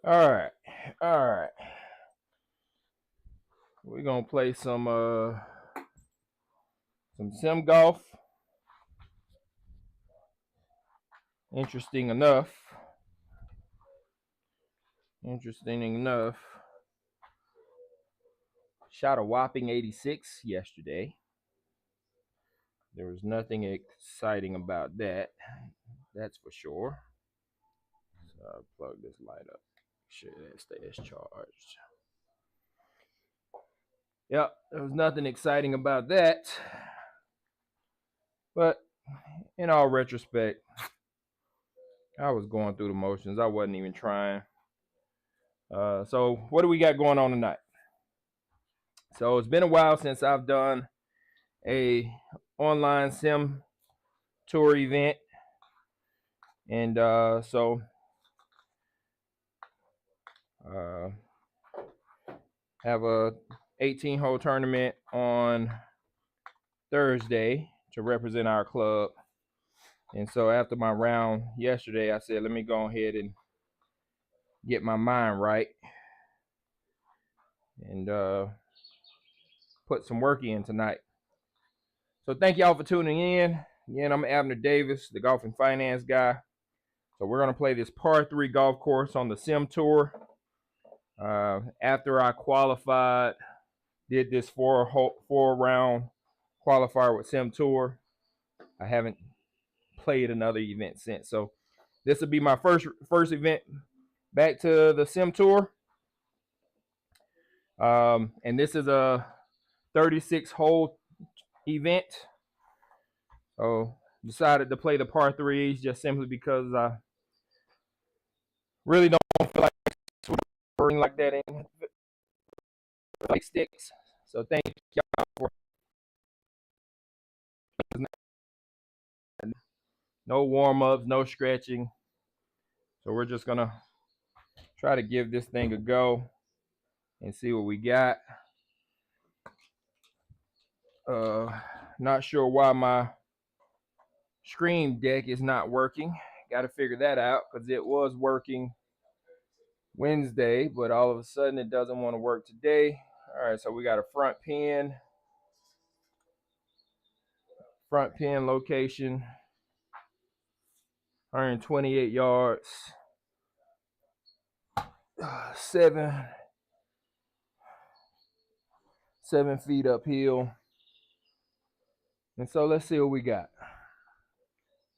All right. All right. We're gonna play some sim golf. Interesting enough. Interesting enough. Shot a whopping 86 yesterday. There was nothing exciting about that. That's for sure. So I'll plug this light up. Make sure that stays charged. Yep, there was nothing exciting about that. But in all retrospect, I was going through the motions. I wasn't even trying. So what do we got going on tonight? So it's been a while since I've done a online sim tour event, and so have a 18-hole tournament on Thursday to represent our club. And so after my round yesterday, I said, let me go ahead and get my mind right and put some work in tonight. So thank y'all for tuning in. Again, I'm Abner Davis, the golf and finance guy. So we're going to play this par 3 golf course on the Sim Tour. After I qualified, did this four-round qualifier with Sim Tour, I haven't played another event since. So this will be my first event back to the Sim Tour. And this is a 36-hole event. So decided to play the par 3s just simply because I really don't feel like working like that in like sticks. So thank y'all for no warm-ups, no stretching. So we're just gonna try to give this thing a go and see what we got. Not sure why my Stream Deck is not working. Got to figure that out because it was working Wednesday, but all of a sudden it doesn't want to work today. All right, so we got a front pin location, 128 yards, 7 feet uphill. And so let's see what we got.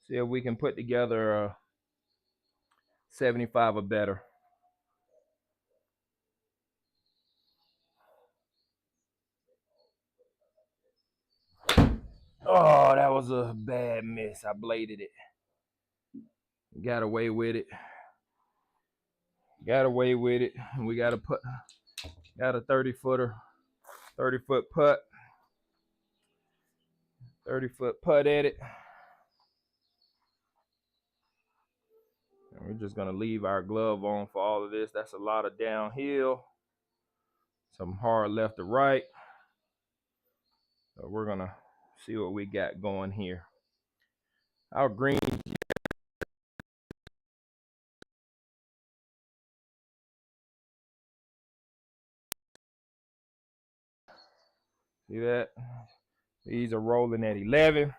See if we can put together a 75 or better. Oh, that was a bad miss. I bladed it. Got away with it. And we got a 30-footer, 30-foot putt. 30-foot putt at it. And we're just gonna leave our glove on for all of this. That's a lot of downhill. Some hard left to right. So we're gonna see what we got going here. Our green. See that? These are rolling at 11.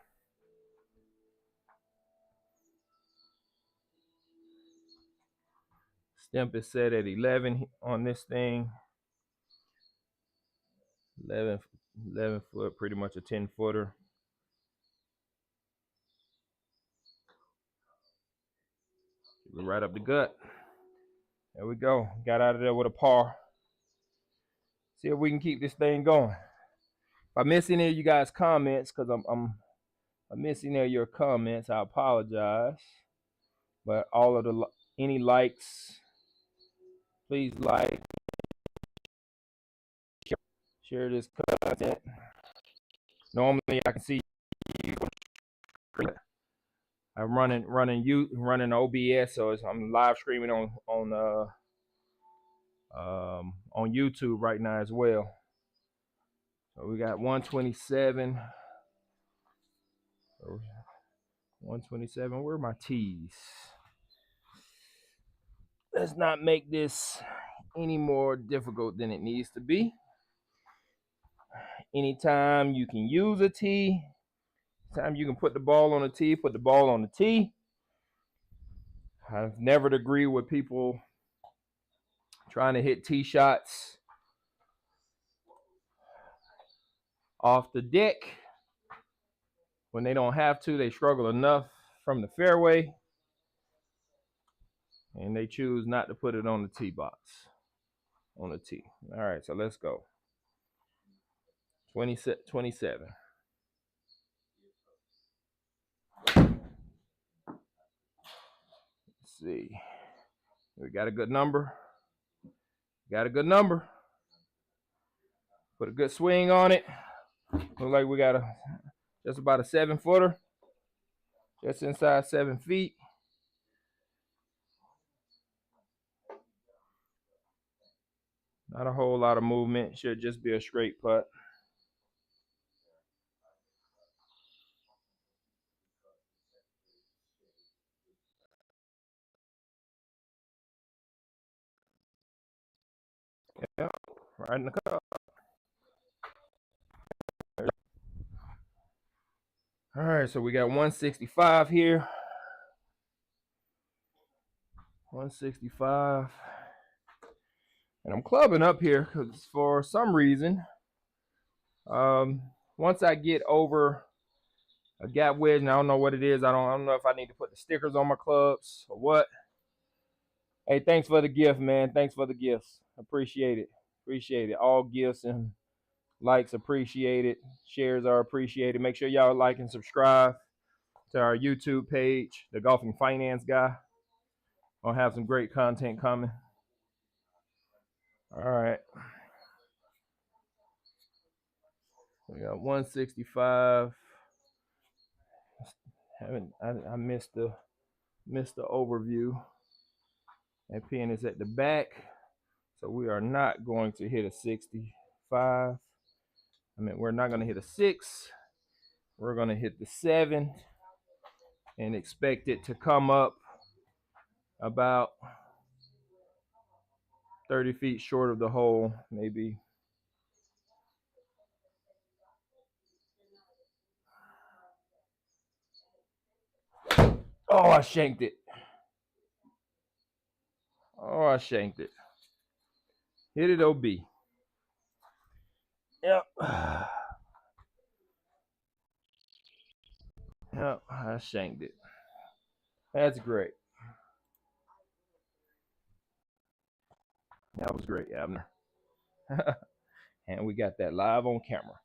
Stemp is set at 11 on this thing. 11 foot, pretty much a 10-footer. Right up the gut. There we go. Got out of there with a par. See if we can keep this thing going. If I miss any of you guys' comments, because I'm missing any of your comments, I apologize. But all of any likes, please like, share this content. Normally I can see you. I'm running OBS, so I'm live streaming on YouTube right now as well. So we got 127. 127. Where are my tees? Let's not make this any more difficult than it needs to be. Anytime you can use a tee, anytime you can put the ball on the tee, put the ball on the tee. I've never agreed with people trying to hit tee shots off the deck when they don't have to. They struggle enough from the fairway, and they choose not to put it on the tee box, on the tee. All right, so let's go. 27. Let's see. We got a good number. Got a good number. Put a good swing on it. Looks like we got just about a 7-footer. Just inside 7 feet. Not a whole lot of movement. Should just be a straight putt. Yeah, right in the cup. All right, so we got 165 here. 165. And I'm clubbing up here because for some reason, once I get over a gap wedge, and I don't know what it is. I don't know if I need to put the stickers on my clubs or what. Hey, thanks for the gift, man. Thanks for the gifts. Appreciate it. Appreciate it. All gifts and likes appreciated. Shares are appreciated. Make sure y'all like and subscribe to our YouTube page, The Golfing Finance Guy. I'll have some great content coming. All right. We got 165. I missed the overview. That pin is at the back, so we are not going to hit a 65. We're not going to hit a 6. We're going to hit the 7 and expect it to come up about 30 feet short of the hole, maybe. Oh, I shanked it. Oh, I shanked it. Hit it, OB. Yep. Yep, I shanked it. That's great. That was great, Abner. And we got that live on camera.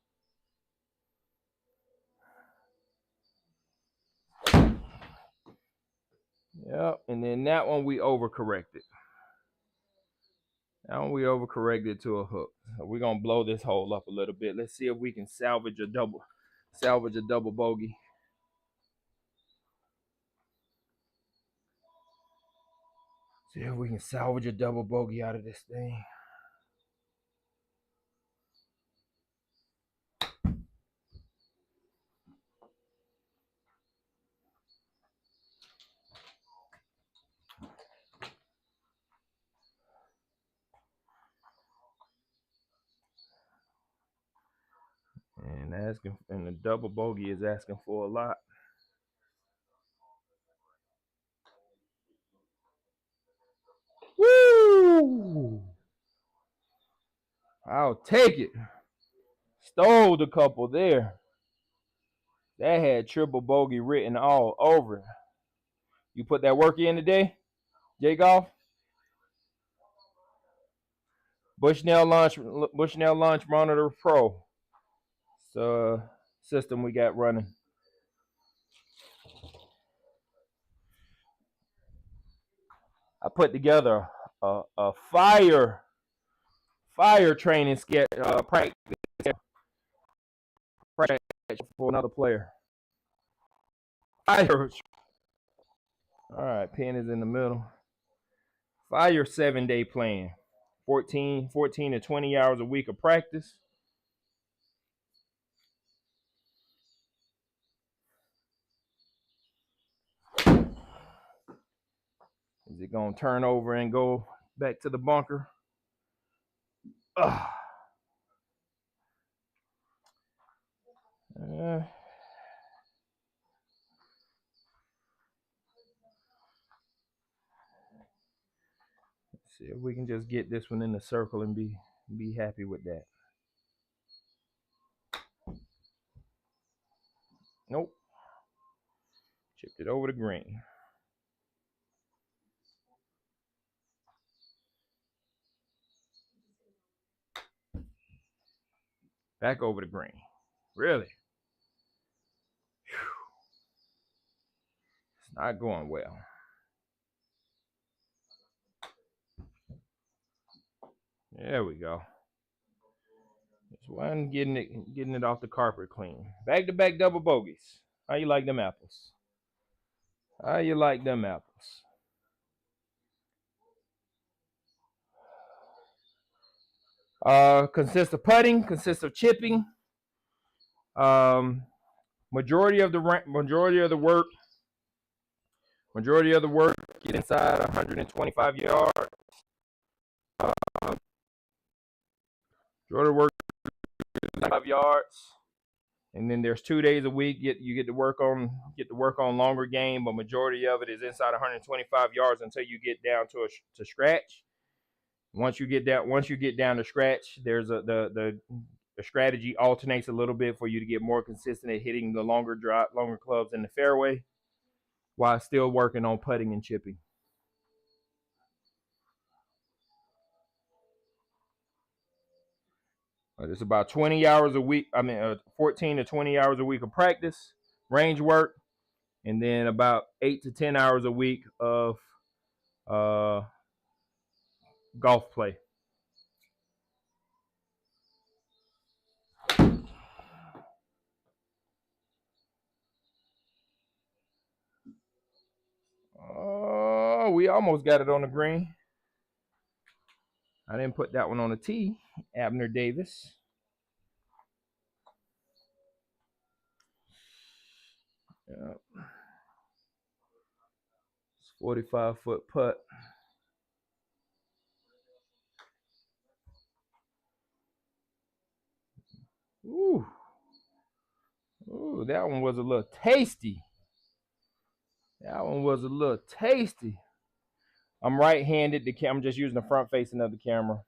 Yep, and then that one we overcorrected. That one we overcorrected to a hook. So we're gonna blow this hole up a little bit. Let's see if we can salvage a double bogey. See if we can salvage a double bogey out of this thing. And the double bogey is asking for a lot. Woo! I'll take it. Stole the couple there. That had triple bogey written all over. You put that work in today, J Golf? Bushnell Launch Monitor Pro. It's a system we got running. I put together a fire training sketch practice for another player. Fire. All right, pin is in the middle. Fire 7-day plan. 14 to 20 hours a week of practice. Is it gonna turn over and go back to the bunker? Let's see if we can just get this one in the circle and be happy with that. Nope. Chipped it over the green. Back over the green. Really? Whew. It's not going well. There we go. Just one getting it off the carpet clean. Back-to-back double bogeys. How you like them apples? How you like them apples? Consists of putting, consists of chipping. Majority of the work get inside 125 yards. Majority of work 5 yards, and then there's 2 days a week. You get to work on longer game, but majority of it is inside 125 yards until you get down to scratch. Once you get down to scratch, there's the strategy alternates a little bit for you to get more consistent at hitting the longer clubs in the fairway, while still working on putting and chipping. It's about 20 hours a week. 14 to 20 hours a week of practice, range work, and then about 8 to 10 hours a week of golf play. Oh, we almost got it on the green. I didn't put that one on the tee. Abner Davis. Yep. It's 45-foot putt. Ooh, that one was a little tasty. I'm right-handed. I'm just using the front facing of the camera.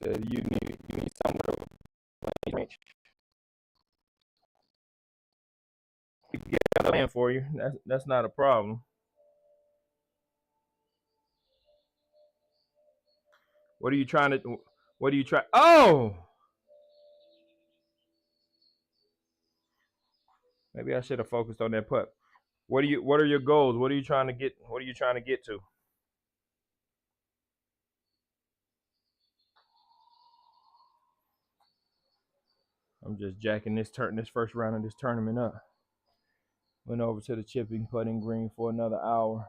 So you need somewhere to range. We can get a plan for you. That's not a problem. What are you trying? Oh! Maybe I should have focused on that putt. What are your goals? What are you trying to get to? I'm just jacking this first round of this tournament up. Went over to the chipping putting green for another hour.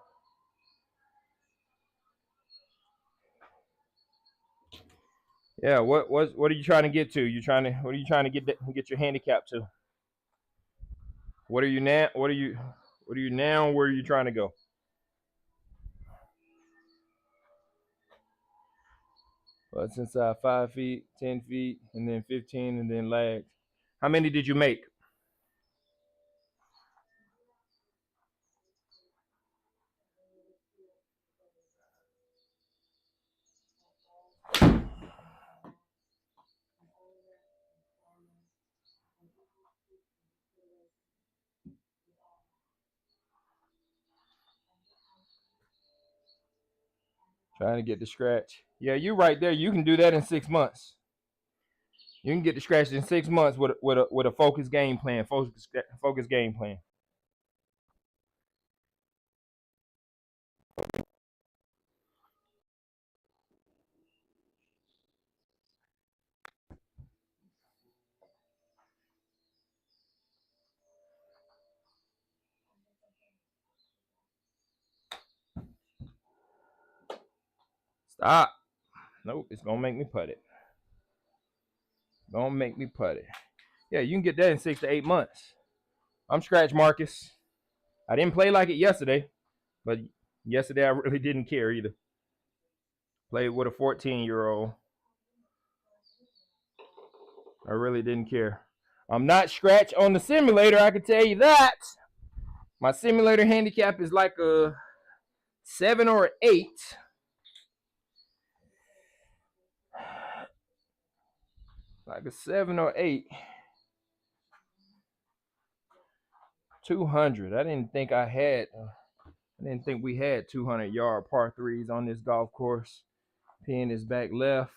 Yeah, what are you trying to get to? What are you trying to get your handicap to? What are you now? Where are you trying to go? Well, it's inside 5 feet, 10 feet, and then 15, and then lags. How many did you make? Trying to get the scratch. Yeah, you're right there. You can do that in 6 months. You can get the scratch in 6 months with a focused game plan. Focused game plan. Stop. Nope, it's gonna make me putt it. Yeah, you can get that in 6 to 8 months. I'm Scratch Marcus. I didn't play like it yesterday, but yesterday I really didn't care either. Played with a 14-year-old. I really didn't care. I'm not Scratch on the simulator, I can tell you that. My simulator handicap is like a 7 or 8. Like a 7 or 8. 200. I didn't think we had 200-yard par 3s on this golf course. Pin is back left.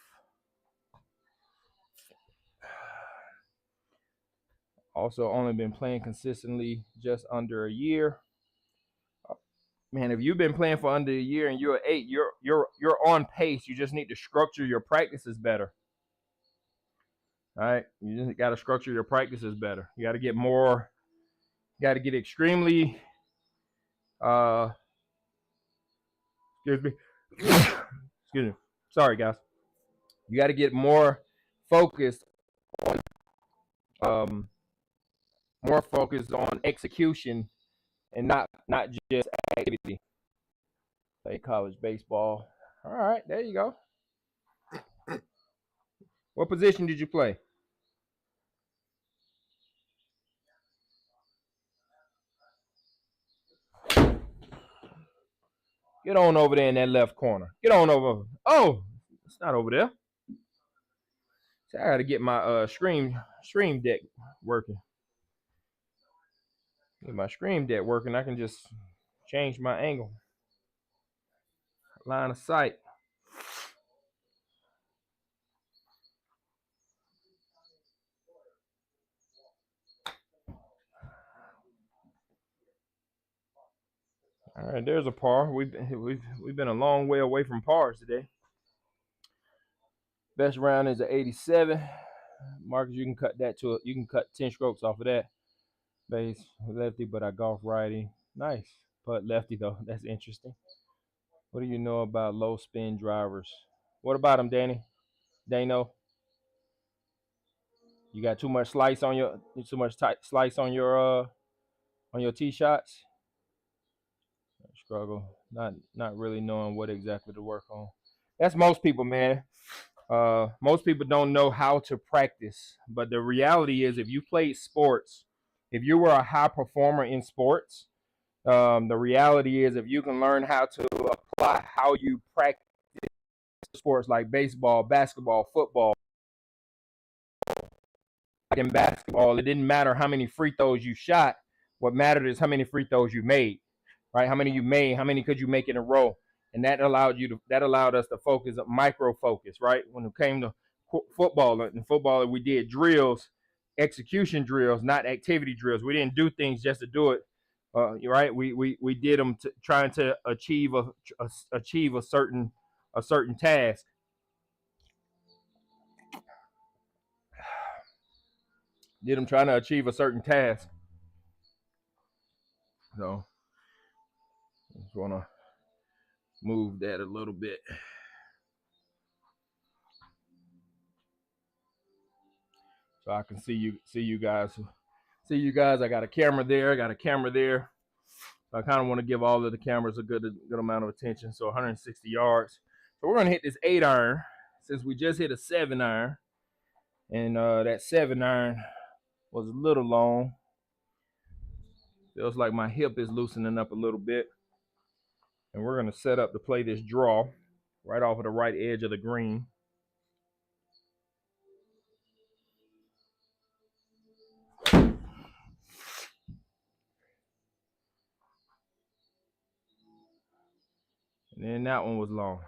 Also only been playing consistently just under a year. Man, if you've been playing for under a year and you're an 8, you're on pace. You just need to structure your practices better. All right, you just got to structure your practices better. You got to get more. You got to get extremely. Excuse me. Excuse me. Sorry, guys. You got to get more focused on execution and not just activity. Play college baseball. All right, there you go. What position did you play? Get on over there in that left corner. Get on over. Oh, it's not over there. So I got to get my stream deck working. Get my stream deck working. I can just change my angle. Line of sight. All right, there's a par. We've been a long way away from pars today. Best round is an 87. Marcus, you can cut 10 strokes off of that. Base lefty, but I golf righty. Nice. Putt lefty though. That's interesting. What do you know about low spin drivers? What about them, Danny? Dano? You got too much slice on your tee shots? Struggle. Not really knowing what exactly to work on. That's most people, man. Most people don't know how to practice, but the reality is if you played sports, if you were a high performer in sports, the reality is if you can learn how to apply how you practice sports like baseball, basketball, football. Like in basketball, it didn't matter how many free throws you shot. What mattered is how many free throws you made, right? How many you made, how many could you make in a row? And that allowed us to focus, micro focus, right? When it came to football, in football, we did drills, execution drills, not activity drills. We didn't do things just to do it, right? We did them trying to achieve a certain task. Did them trying to achieve a certain task. So, just want to move that a little bit. So I can see you guys. I got a camera there. So I kind of want to give all of the cameras a good amount of attention. So 160 yards. So we're going to hit this 8-iron since we just hit a 7-iron. And that 7-iron was a little long. Feels like my hip is loosening up a little bit. And we're going to set up to play this draw right off of the right edge of the green. And then that one was long.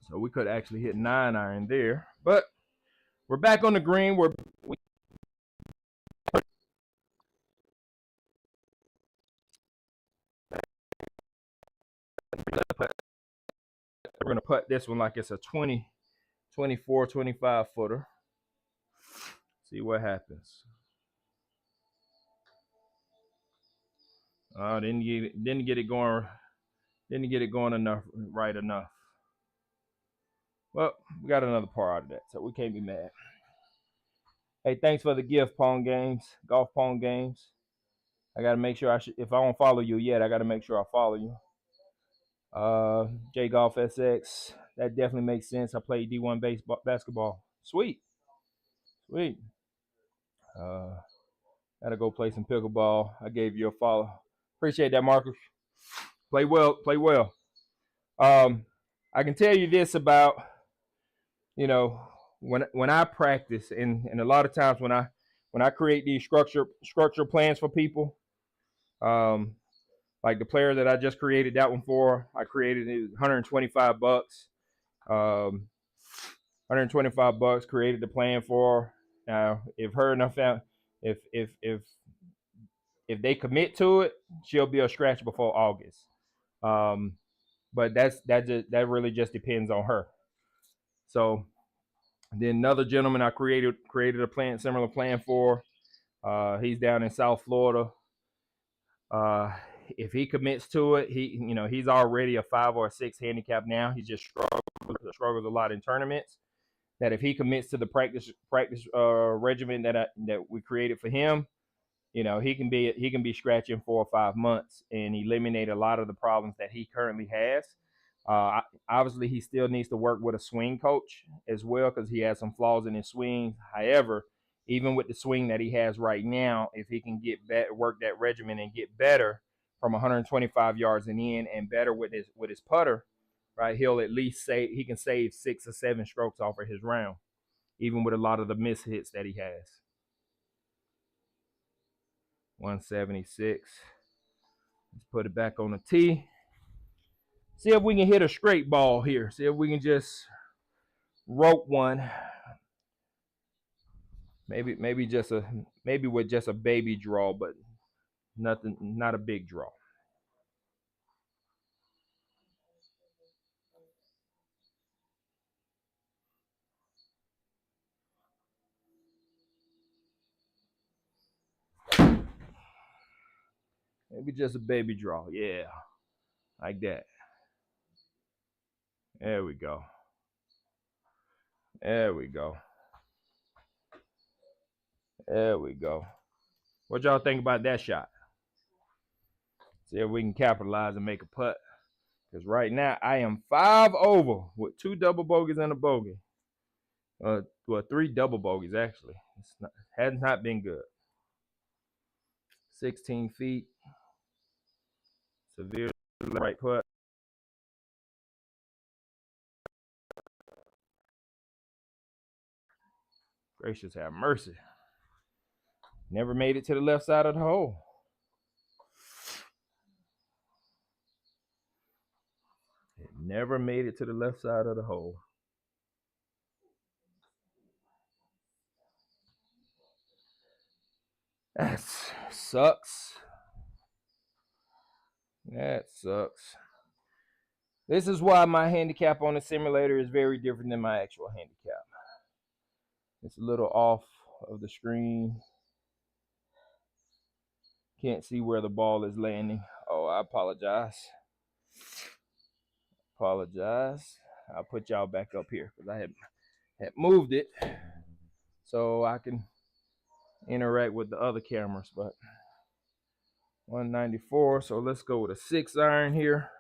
So we could actually hit 9-iron there. But we're back on the green. We're going to put this one like it's a 20, 24, 25 footer. See what happens. Didn't get it going right enough. Well, we got another par out of that, so we can't be mad. Hey, thanks for the gift, Pong Games, Golf Pong Games. I gotta make sure if I don't follow you yet, I gotta make sure I follow you. J Golf SX. That definitely makes sense. I played D1 basketball. Sweet, sweet. Uh, Gotta go play some pickleball. I gave you a follow. Appreciate that, Marcus. Play well. Play well. I can tell you this about, you know, when I practice, and a lot of times when I create these structure plans for people, um, like the player that I just created that one for, I created it $125. 125 bucks, created the plan for. Now, if her and her family, if they commit to it, she'll be a scratch before August. But that really just depends on her. So then another gentleman I created a similar plan for. He's down in South Florida. If he commits to it, he's already a 5 or a 6 handicap now. He just struggles a lot in tournaments. That if he commits to the practice regimen that we created for him, he can be scratching 4 or 5 months and eliminate a lot of the problems that he currently has. Obviously, he still needs to work with a swing coach as well because he has some flaws in his swing. However, even with the swing that he has right now, if he can work that regimen and get better from 125 yards and in, and better with his putter, right, he'll at least he can save 6 or 7 strokes off of his round, even with a lot of the miss hits that he has. 176. Let's put it back on the tee. See if we can hit a straight ball here. See if we can just rope one. Maybe with just a baby draw, but not a big draw. Maybe just a baby draw. Yeah. Like that. There we go. There we go. There we go. What y'all think about that shot? See if we can capitalize and make a putt. Because right now I am 5 over with 2 double bogeys and a bogey. Well, 3 double bogeys actually. Has not been good. 16 feet. Severe right putt. Gracious have mercy. Never made it to the left side of the hole. It never made it to the left side of the hole. That sucks. That sucks. This is why my handicap on the simulator is very different than my actual handicap. It's a little off of the screen. Can't see where the ball is landing. Oh, I apologize. I'll put y'all back up here because I had moved it so I can interact with the other cameras. But 194, so let's go with a 6 iron here.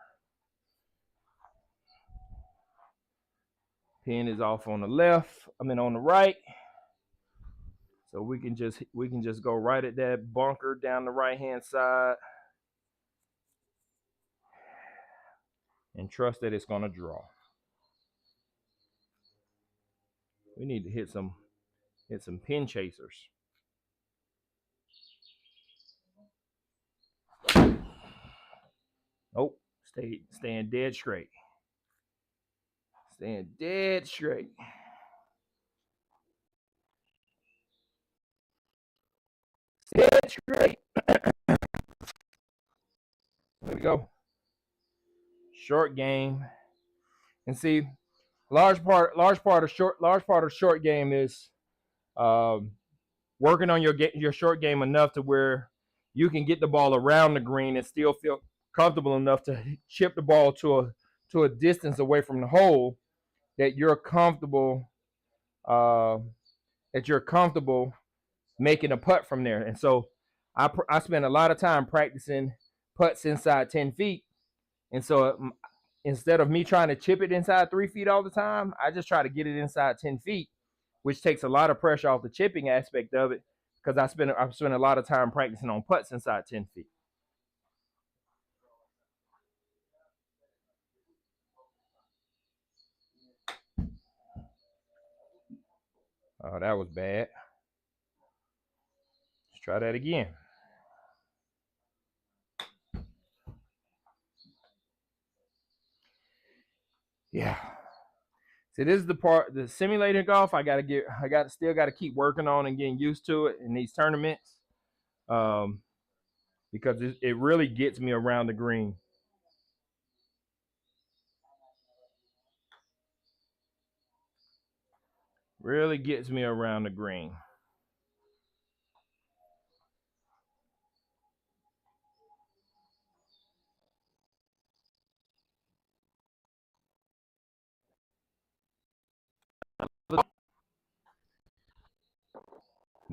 Pin is off on the left. on the right. So we can just go right at that bunker down the right hand side and trust that it's gonna draw. We need to hit some pin chasers. Nope. Staying dead straight. Staying dead straight. Dead straight. There we go. Short game. And see, large part of short game is working on your short game enough to where you can get the ball around the green and still feel comfortable enough to chip the ball to a distance away from the hole that you're comfortable that you're comfortable making a putt from there. And so I spend a lot of time practicing putts inside 10 feet. And so instead of me trying to chip it inside 3 feet all the time, I just try to get it inside 10 feet, which takes a lot of pressure off the chipping aspect of it because I spend a lot of time practicing on putts inside 10 feet. Oh, that was bad. Let's try that again. Yeah. So this is the part, the simulator golf. Still got to keep working on and getting used to it in these tournaments, because it really gets me around the green. Really gets me around the green.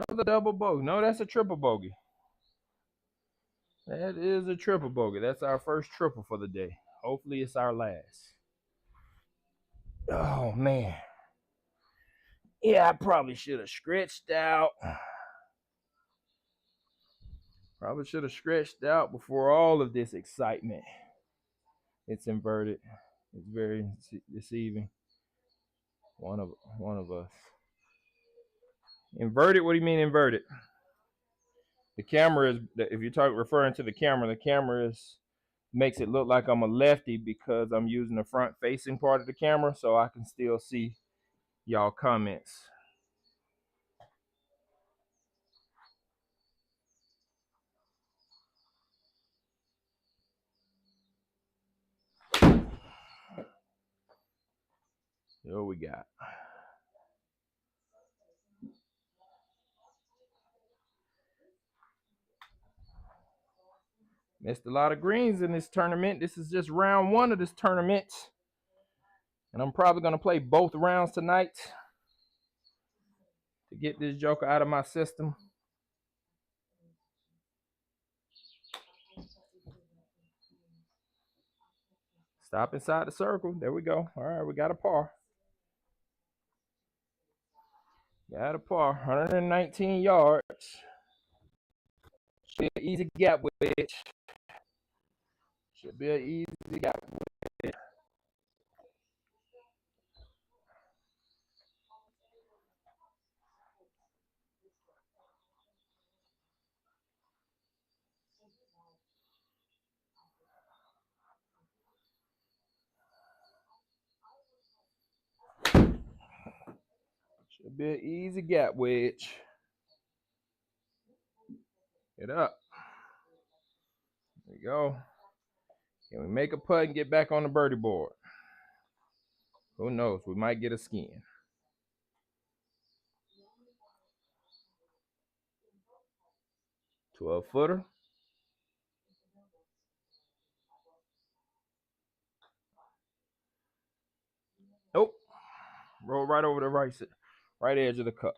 Another double bogey. No, that's a triple bogey. That is a triple bogey. That's our first triple for the day. Hopefully it's our last. Oh, man. Yeah, I probably should have stretched out. Probably should have stretched out before all of this excitement. It's inverted. It's very deceiving. One of us. Inverted? What do you mean inverted? The camera is, if you're referring to the camera makes it look like I'm a lefty because I'm using the front facing part of the camera so I can still see y'all comments. What we got? Missed a lot of greens in this tournament. This is just round one of this tournament. And I'm probably going to play both rounds tonight to get this joker out of my system. Stop inside the circle. There we go. All right, we got a par. Got a par. 119 yards. Should be an easy gap wedge. Should be an easy gap wedge. Should be an easy gap wedge. Get up. There we go. Can we make a putt and get back on the birdie board? Who knows? We might get a skin. To a footer. Nope. Roll right over the right edge of the cup.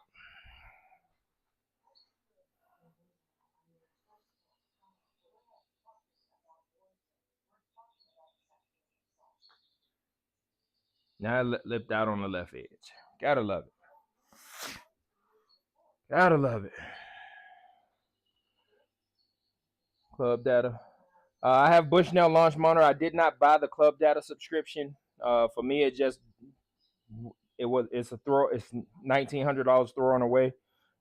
Now I lipped out on the left edge. Gotta love it. Gotta love it. Club Data. I have Bushnell Launch Monitor. I did not buy the Club Data subscription. For me, it's a throw. It's $1,900 thrown away.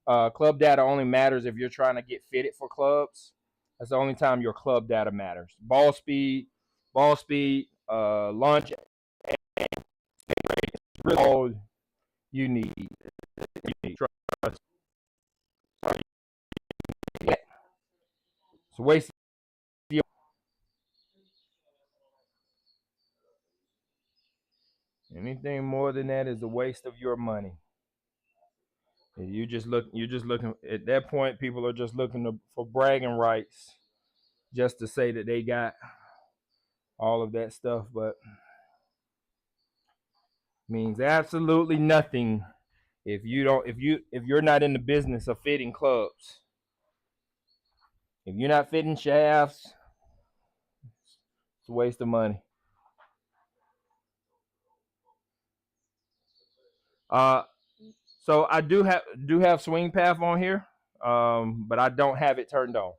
Club Data only matters if you're trying to get fitted for clubs. That's the only time your Club Data matters. Ball speed, launch, really all you need. Trust. It's a waste. Anything more than that is a waste of your money. You're just looking at that point. People are just looking for bragging rights, just to say that they got all of that stuff, but means absolutely nothing If you're not in the business of fitting clubs, if you're not fitting shafts, it's a waste of money. So I do have swing path on here, but I don't have it turned on.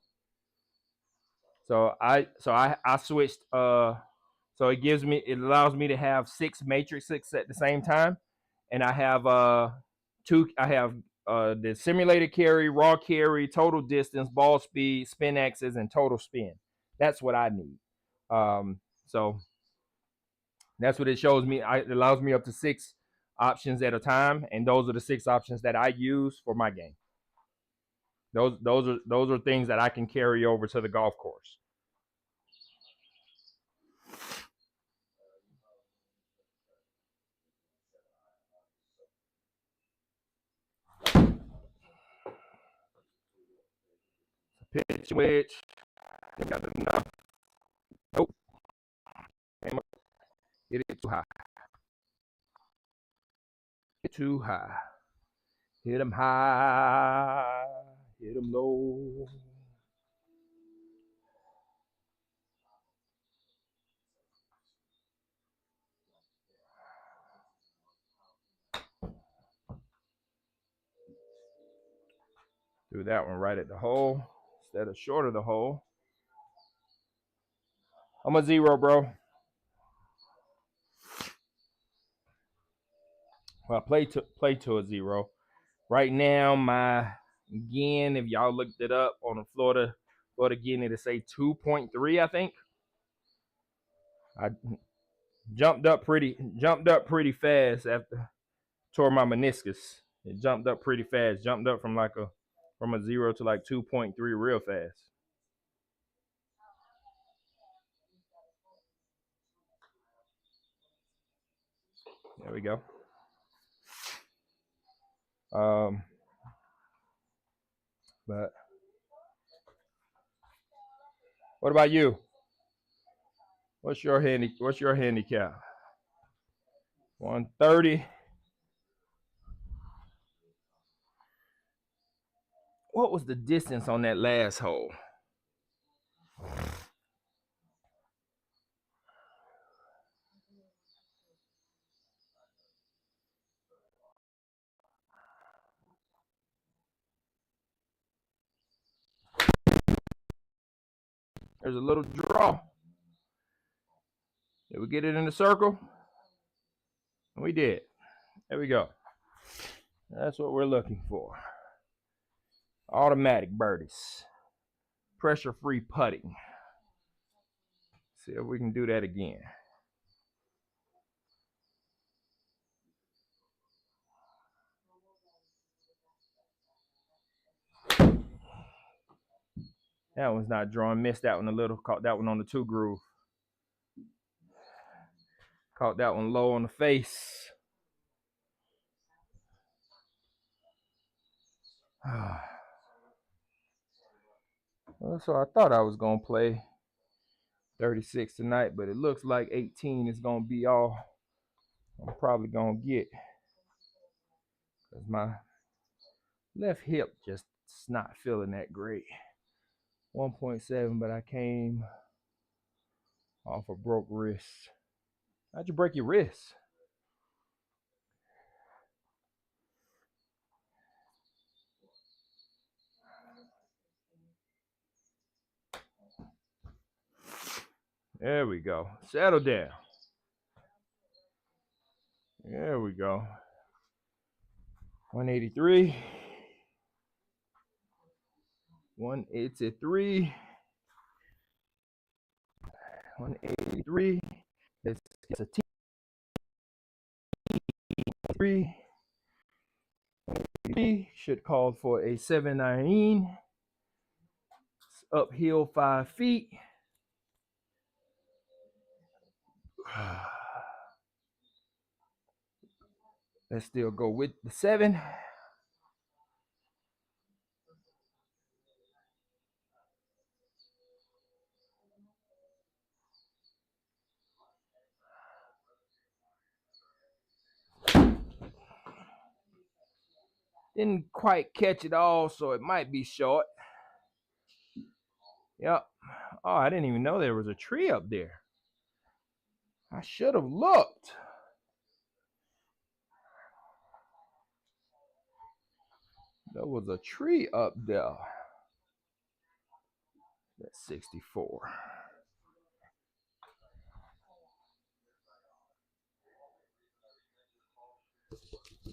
So I switched. So it allows me to have 6 matrices at the same time, and I have two. I have the simulated carry, raw carry, total distance, ball speed, spin axis, and total spin. That's what I need. So that's what it shows me. It allows me up to 6 options at a time, and those are the 6 options that I use for my game. Those are things that I can carry over to the golf course. Pitch wedge. I got enough. Nope. Hit it too high. Hit too high. Hit them high. Hit them low. Do that one right at the hole instead of short of the hole. I'm a 0, bro. Well, play to a 0. Right now, again, if y'all looked it up on the Florida again, it'll say 2.3, I think. I jumped up pretty fast after tore my meniscus. It jumped up pretty fast. Jumped up from a 0 to like 2.3 real fast. There we go. But what about you? What's your handicap? 130. What was the distance on that last hole? There's a little draw. Did we get it in the circle? We did. There we go. That's what we're looking for. Automatic birdies. Pressure-free putting. See if we can do that again. That one's not drawn. Missed that one a little. Caught that one on the 2 groove. Caught that one low on the face. So I thought I was going to play 36 tonight, but it looks like 18 is going to be all I'm probably going to get. Because my left hip just not feeling that great. 1.7, but I came off a broke wrist. How'd you break your wrist? There we go. Settle down. There we go. 183. 183. 183. It's a T3. Should call for a 7-9. Uphill 5 feet. Let's still go with the 7. Didn't quite catch it all, so it might be short. Yep. Oh, I didn't even know there was a tree up there. I should have looked. There was a tree up there. That's 64.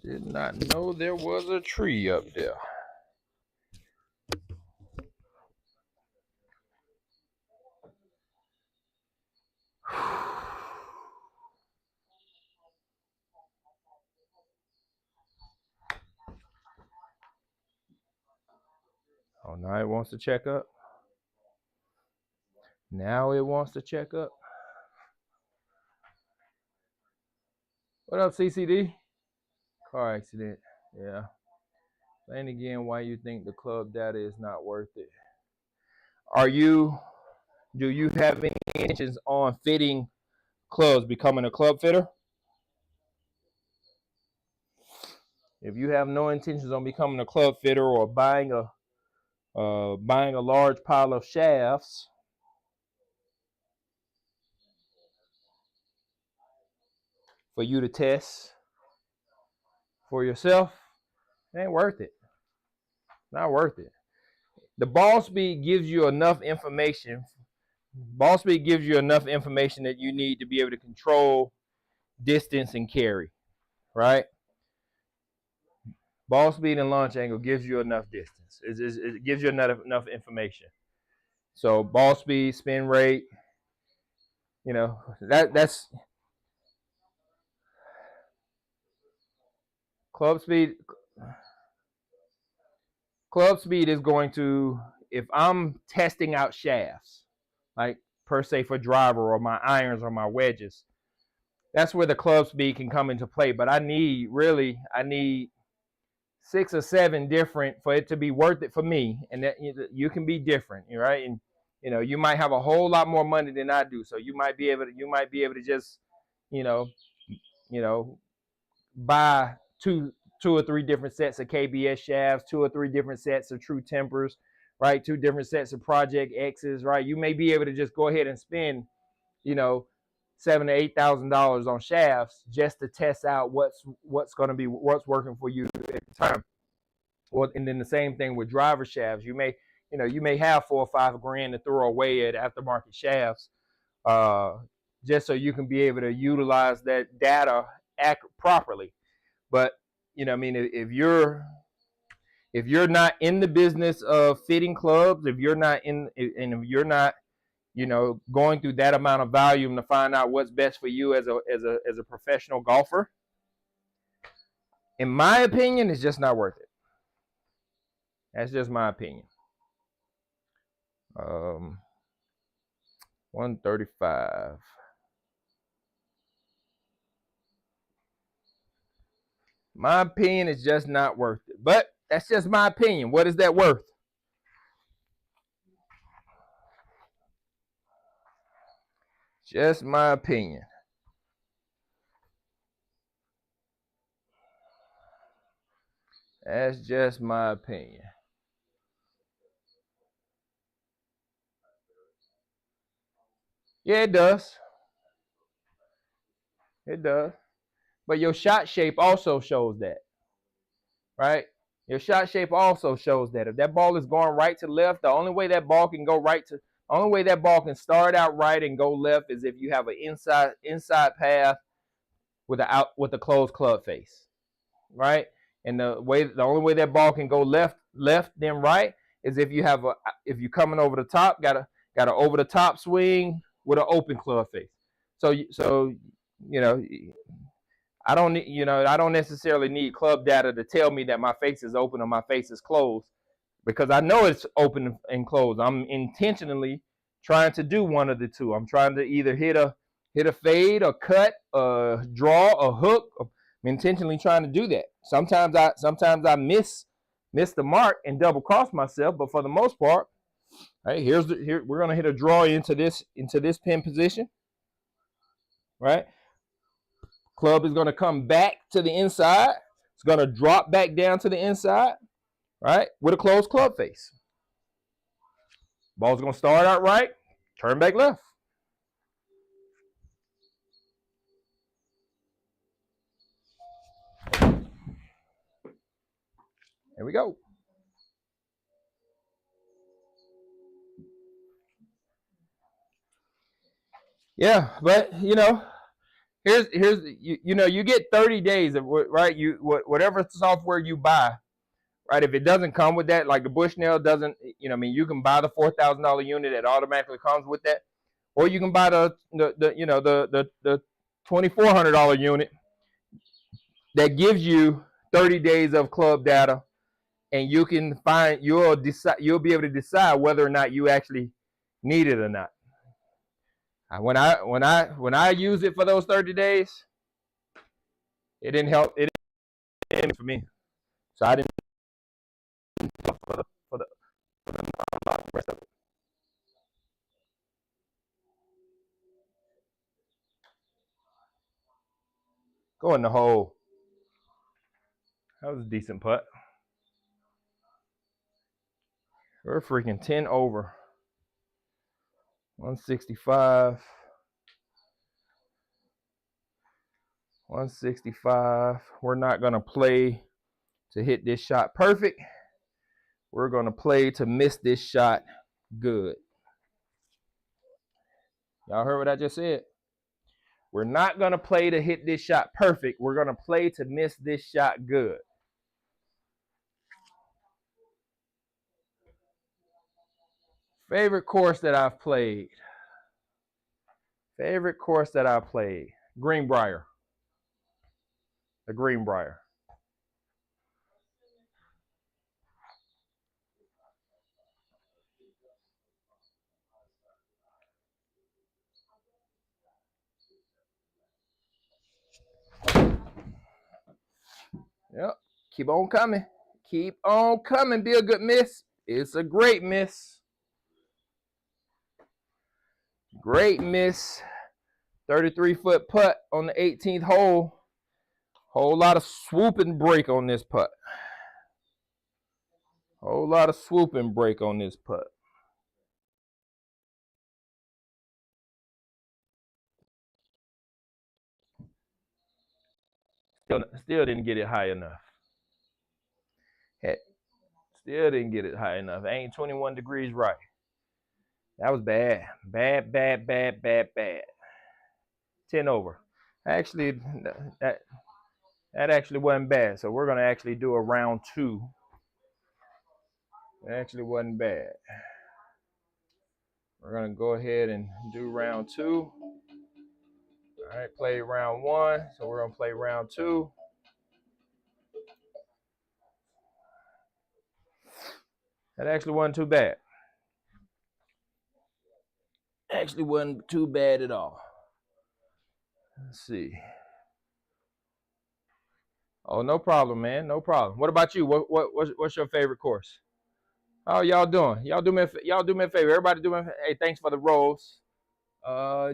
Did not know there was a tree up there. Oh, now it wants to check up. Now it wants to check up. What up, CCD? Car accident. Yeah. Explain again why you think the club data is not worth it. Do you have any intentions on fitting clubs, becoming a club fitter? If you have no intentions on becoming a club fitter or buying a large pile of shafts, for you to test for yourself, it ain't worth it. Not worth it. The ball speed gives you enough information. Ball speed gives you enough information that you need to be able to control distance and carry, right? Ball speed and launch angle gives you enough distance. It gives you enough information. So ball speed, spin rate, you know, that's club speed. Club speed is going to, if I'm testing out shafts, like per se for driver or my irons or my wedges, that's where the club speed can come into play. But I need 6 or 7 different for it to be worth it for me. And that you can be different, right? And you might have a whole lot more money than I do, so you might be able to just, buy two or three different sets of KBS shafts, 2 or 3 different sets of True Tempers, right? 2 different sets of Project X's, right? You may be able to just go ahead and spend, $7,000 to $8,000 on shafts just to test out what's working for you at the time. Well, and then the same thing with driver shafts. You may have $4 or $5 grand to throw away at aftermarket shafts, just so you can be able to utilize that data properly. But if you're not in the business of fitting clubs, if you're not going through that amount of volume to find out what's best for you as a professional golfer, in my opinion, it's just not worth it. That's just my opinion. 135. My opinion is just not worth it. But that's just my opinion. What is that worth? Just my opinion. That's just my opinion. Yeah, it does. It does. But your shot shape also shows that, right? Your shot shape also shows that. If that ball is going right to left, the only way that ball can start out right and go left is if you have an inside path with a closed club face, right? And the only way that ball can go left then right is if you're coming over the top, got an over the top swing with an open club face. So I don't necessarily need club data to tell me that my face is open or my face is closed, because I know it's open and closed. I'm intentionally trying to do one of the two. I'm trying to either hit a fade, or cut, draw, a hook. I'm intentionally trying to do that. Sometimes I miss the mark and double cross myself, but for the most part, right, here we're gonna hit a draw into this pin position, right? Club is going to come back to the inside. It's going to drop back down to the inside, right, with a closed club face. Ball's going to start out right, turn back left. Here we go. Yeah, but you know, here's you know, you get 30 days of right. You whatever software you buy, right? If it doesn't come with that, like the Bushnell doesn't, you know, I mean, you can buy the $4,000 unit that automatically comes with that, or you can buy the you know the $2,400 unit that gives you 30 days of club data, and you can find you'll be able to decide whether or not you actually need it or not. When I use it for those 30 days, it didn't help. It didn't for me, so I didn't for the rest of it. Go in the hole. That was a decent putt. We're freaking 10 over. 165. 165. We're not going to play to hit this shot perfect. We're going to play to miss this shot good. Y'all heard what I just said? We're not going to play to hit this shot perfect. We're going to play to miss this shot good. Favorite course that I've played. Favorite course that I played. Greenbrier. The Greenbrier. Yep. Keep on coming. Keep on coming. Be a good miss. It's a great miss. Great miss. 33-foot putt on the 18th hole. Whole lot of swoop and break on this putt. Whole lot of swoop and break on this putt. Still didn't get it high enough. Still didn't get it high enough. Ain't 21 degrees right. That was bad. Bad. 10 over. Actually, that actually wasn't bad. So we're going to actually do a round 2. It actually wasn't bad. We're going to go ahead and do round 2. All right, play round 1. So we're going to play round 2. That actually wasn't too bad. Actually wasn't too bad at all. Let's see. Oh, no problem, man. No problem. What about you? What's your favorite course? How y'all doing? Y'all do me a favor. Everybody do me a favor. Hey, thanks for the rolls.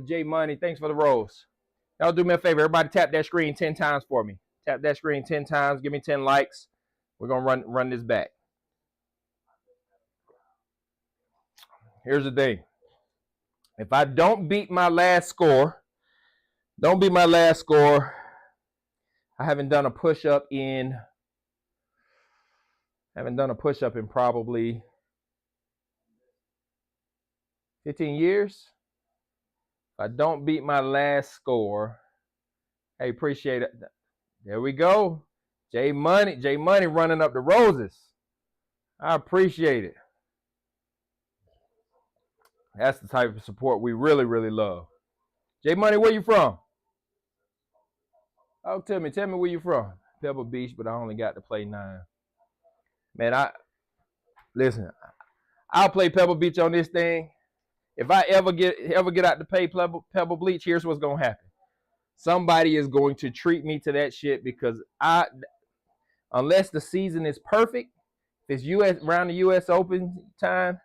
J Money, thanks for the rolls. Y'all do me a favor. Everybody tap that screen 10 times for me. Tap that screen 10 times. Give me 10 likes. We're going to run this back. Here's the thing. If I don't beat my last score, I haven't done a push-up in probably 15 years. If I don't beat my last score, hey, appreciate it. There we go. J Money running up the roses. I appreciate it. That's the type of support we really, really love. J Money, where you from? Oh, tell me where you from. Pebble Beach, but I only got to play 9. Man, listen. I'll play Pebble Beach on this thing. If I ever get out to play Pebble Beach, here's what's gonna happen. Somebody is going to treat me to that shit because unless the season is perfect, if it's around the US Open time,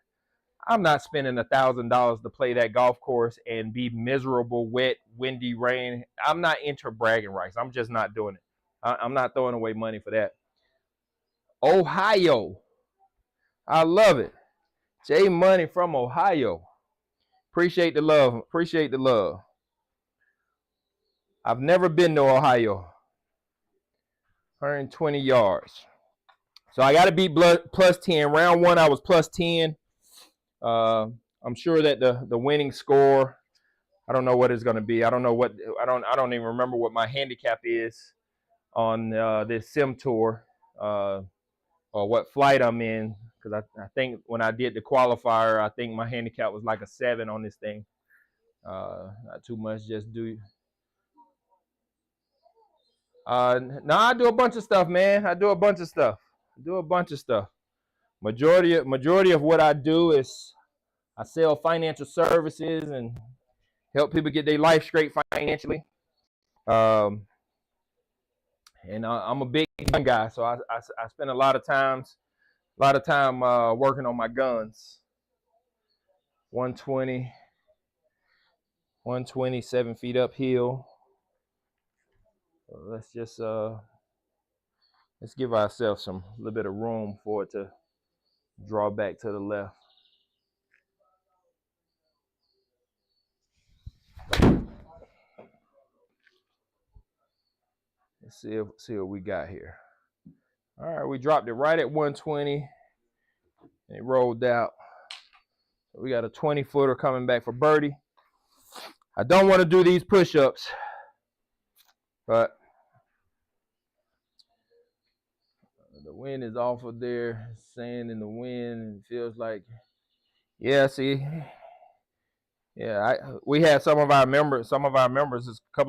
I'm not spending $1,000 to play that golf course and be miserable, wet, windy, rain. I'm not into bragging rights. I'm just not doing it. I'm not throwing away money for that. Ohio. I love it. J Money from Ohio. Appreciate the love. Appreciate the love. I've never been to Ohio. 120 yards. So I got to beat plus 10. Round one, I was plus 10. I'm sure that the winning score, I don't know what it's going to be. I don't even remember what my handicap is on this sim tour, or what flight I'm in, because I think when I did the qualifier, I think my handicap was like a 7 on this thing. Not too much, just do. No, I do a bunch of stuff, man. I do a bunch of stuff. Majority of what I do is I sell financial services and help people get their life straight financially. Um, and I'm a big gun guy, so I spend a lot of time working on my guns. 120, 7 feet uphill. Let's just let's give ourselves a little bit of room for it to draw back to the left. Let's see what we got here. All right, we dropped it right at 120. And it rolled out. So we got a 20-footer coming back for birdie. I don't want to do these push-ups, but the wind is off of there, sand in the wind, and it feels like, yeah, see, yeah, we had some of our members, a couple of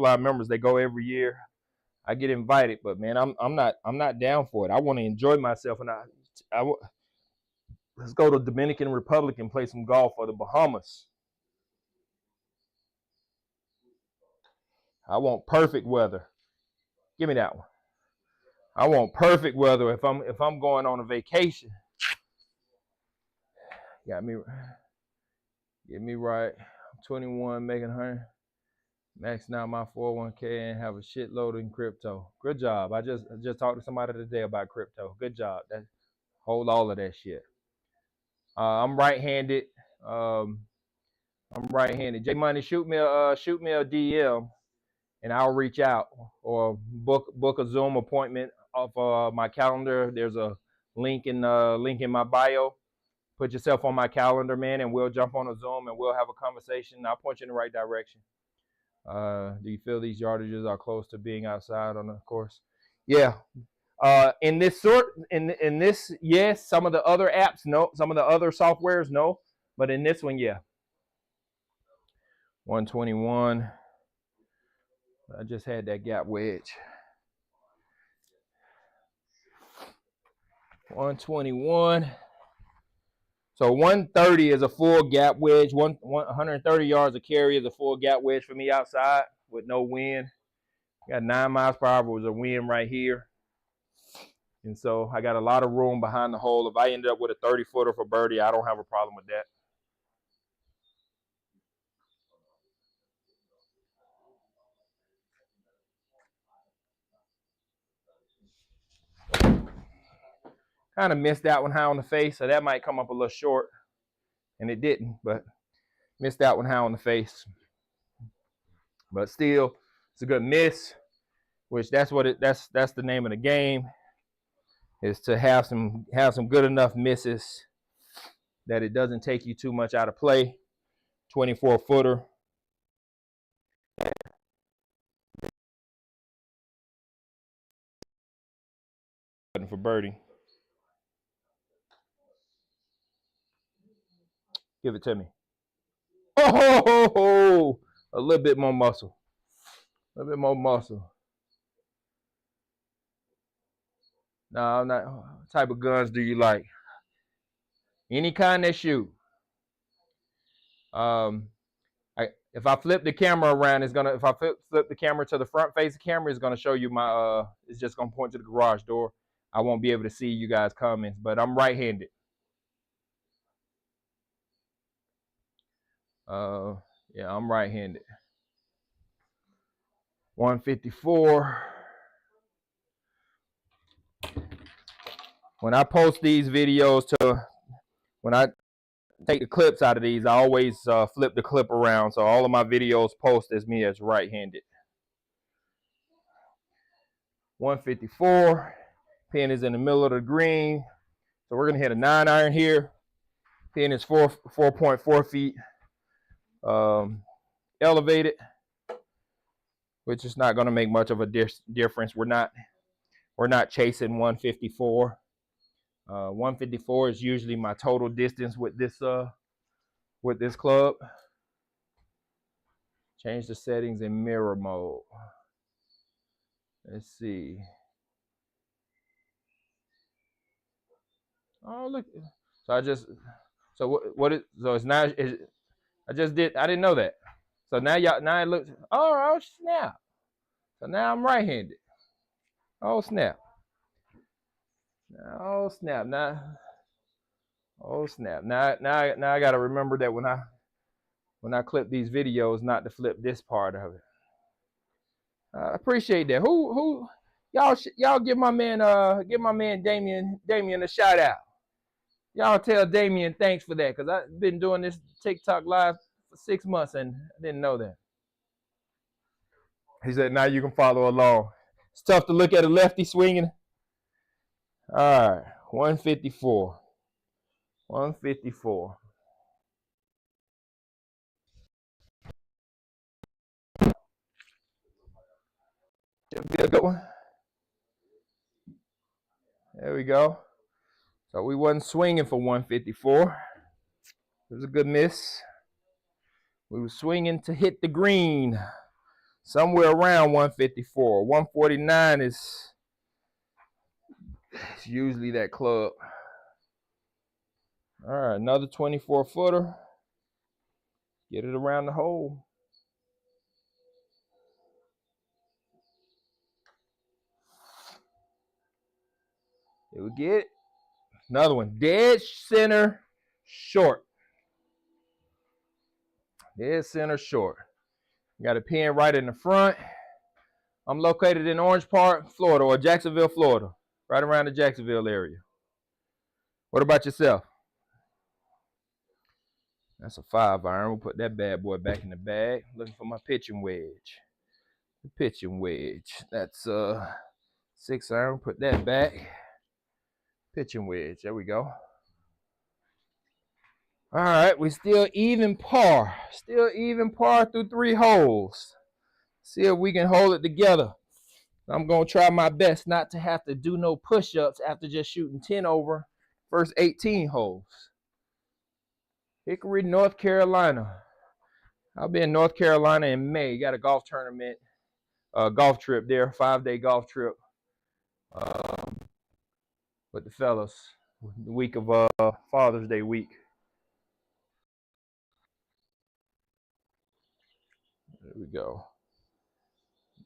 our members, they go every year. I get invited, but man, I'm not down for it. I want to enjoy myself, and let's go to Dominican Republic and play some golf, or the Bahamas. I want perfect weather. Give me that one. I want perfect weather if I'm going on a vacation. Get me right. I'm 21, making 100, maxing out my 401k, and have a shitload in crypto. Good job. I just talked to somebody today about crypto. Good job. Hold all of that shit. I'm right-handed. J Money, shoot me a DM, and I'll reach out, or book a Zoom appointment off my calendar. There's a link in my bio. Put yourself on my calendar, man, and we'll jump on a Zoom and we'll have a conversation. I'll point you in the right direction. Do you feel these yardages are close to being outside on the course? Yeah. In this, yes. Some of the other apps, no. Some of the other softwares, no. But in this one, yeah. 121. I just had that gap wedge. 121. So 130 is a full gap wedge. 130 yards of carry is a full gap wedge for me outside with no wind. Got 9 miles per hour was a wind right here. And so I got a lot of room behind the hole. If I ended up with a 30-footer for birdie, I don't have a problem with that. Kind of missed that one high on the face, so that might come up a little short. And it didn't, but missed that one high on the face. But still, it's a good miss, which that's the name of the game, is to have some good enough misses that it doesn't take you too much out of play. 24-footer. For birdie. Give it to me. Oh, a little bit more muscle. A little bit more muscle. No, I'm not. What type of guns do you like? Any kind that shoot. If I flip the camera around, it's gonna. If I flip the camera to the front face of the camera, it's gonna show you my. It's just gonna point to the garage door. I won't be able to see you guys' comments, but I'm right-handed. Yeah, I'm right-handed. 154. when I post these videos when I take the clips out of these, I always flip the clip around. So all of my videos post as me as right-handed. 154. Pin is in the middle of the green. So we're going to hit a 9-iron here. Pin is 4.4 feet elevated, which is not going to make much of a difference. We're not chasing 154. 154 is usually my total distance with this club. Change the settings in mirror mode. Let's see. Oh, look. So it's now, I didn't know that. So now it looks, oh snap. So now I'm right-handed. Oh snap. Oh snap. Now I got to remember that when I clip these videos, not to flip this part of it. I appreciate that. Who y'all give my man Damien a shout out. Y'all tell Damien thanks for that, because I've been doing this TikTok live for 6 months and I didn't know that. He said now you can follow along. It's tough to look at a lefty swinging. All right, 154. 154. Should be a good one. There we go. So we wasn't swinging for 154. It was a good miss. We were swinging to hit the green somewhere around 154. 149 is usually that club. All right, another 24-footer. Get it around the hole. Here we get it. Another one. Dead center short. Dead center short. Got a pin right in the front. I'm located in Orange Park, Florida, or Jacksonville, Florida. Right around the Jacksonville area. What about yourself? That's a 5-iron. We'll put that bad boy back in the bag. Looking for my pitching wedge. The pitching wedge. That's 6-iron. Put that back. Pitching wedge. There we go. All right, we still even par. Still even par through 3 holes. See if we can hold it together. I'm going to try my best not to have to do no push-ups after just shooting 10 over first 18 holes. Hickory, North Carolina. I'll be in North Carolina in May. Got a golf tournament, golf trip there, 5-day golf trip with the fellas. The week of Father's Day week. There we go.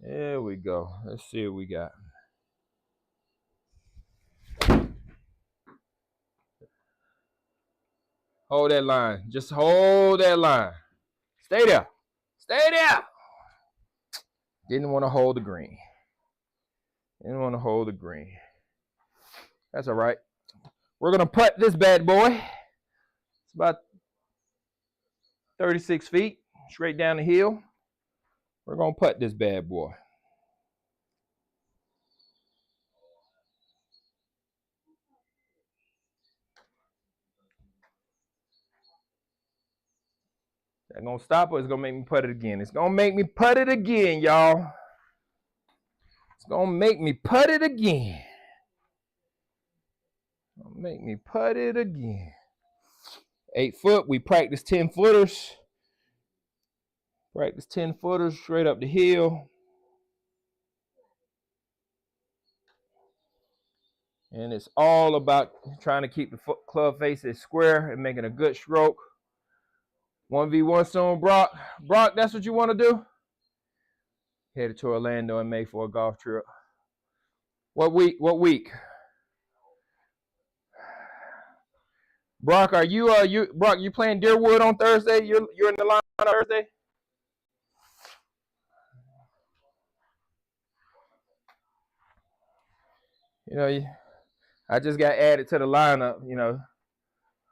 There we go. Let's see what we got. Hold that line. Just hold that line. Stay there. Stay there. Didn't want to hold the green. Didn't want to hold the green. That's all right. We're going to putt this bad boy. It's about 36 feet straight down the hill. We're going to putt this bad boy. Is that going to stop or it's going to make me putt it again? It's going to make me putt it again, y'all. It's going to make me putt it again. Make me putt it again. 8 foot. We practice 10-footers. Practice 10-footers straight up the hill. And it's all about trying to keep the club faces square and making a good stroke. 1v1 soon, Brock. Brock, that's what you want to do? Headed to Orlando in May for a golf trip. What week? What week? Brock, are you Brock, you playing Deerwood on Thursday? You're in the line on Thursday? You know, I just got added to the lineup. You know,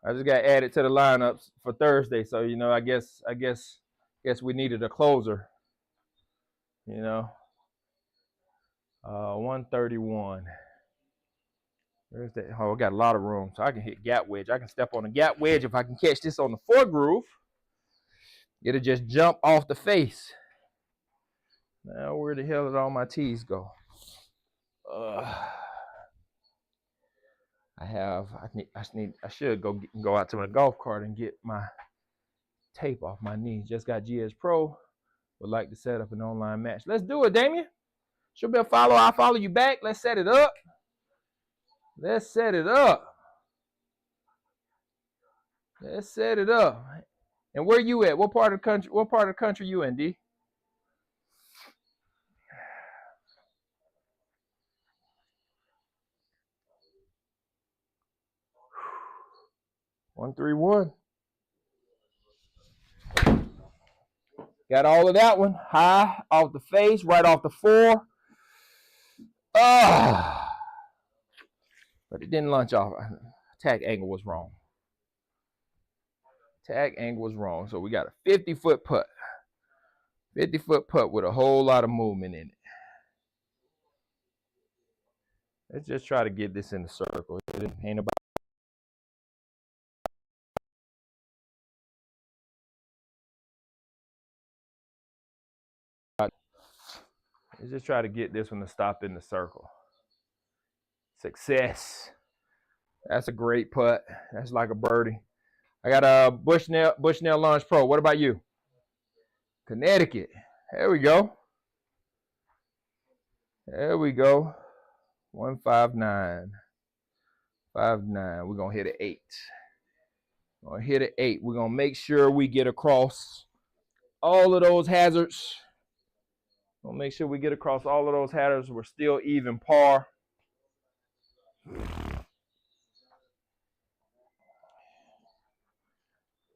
I just got added to the lineups for Thursday. So you know, I guess we needed a closer. You know, 131. There's that. Oh, I got a lot of room, so I can hit gap wedge. I can step on a gap wedge if I can catch this on the four groove. It'll just jump off the face. Now, where the hell did all my tees go? I should go out to my golf cart and get my tape off my knees. Just got GS Pro. Would like to set up an online match. Let's do it, Damien. Should be a follow. I'll follow you back. Let's set it up. Let's set it up. Let's set it up. And where you at? What part of the country you in, D? $131. Got all of that one. High off the face, right off the four. But it didn't launch off. Tag angle was wrong. Tag angle was wrong. So we got a 50-foot putt. 50-foot putt with a whole lot of movement in it. Let's just try to get this in the circle. It ain't about. Let's just try to get this one to stop in the circle. Success. That's a great putt. That's like a birdie. I got a Bushnell Launch Pro. What about you? Connecticut. There we go. There we go. 159. 59. We're going to hit an 8. We're going to hit an 8. We're going to make sure we get across all of those hazards. We'll make sure we get across all of those hazards. We're still even par. We're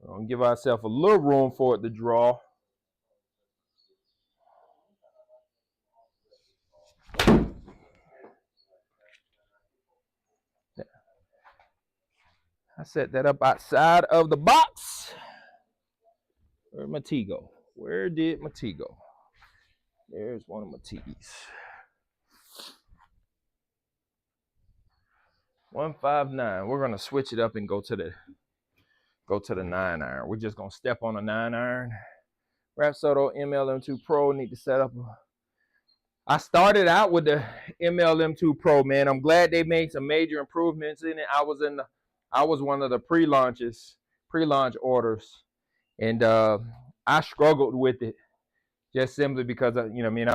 going to give ourselves a little room for it to draw. I set that up outside of the box. Where'd my tee go? Where did my tee go? There's one of my tees. 159. We're gonna switch it up and go to the 9-iron. We're just gonna step on a 9-iron. Rapsodo MLM2 Pro. Need to set up. I started out with the MLM2 Pro, man. I'm glad they made some major improvements in it. I was one of the pre-launch orders, and I struggled with it just simply because you know, I mean,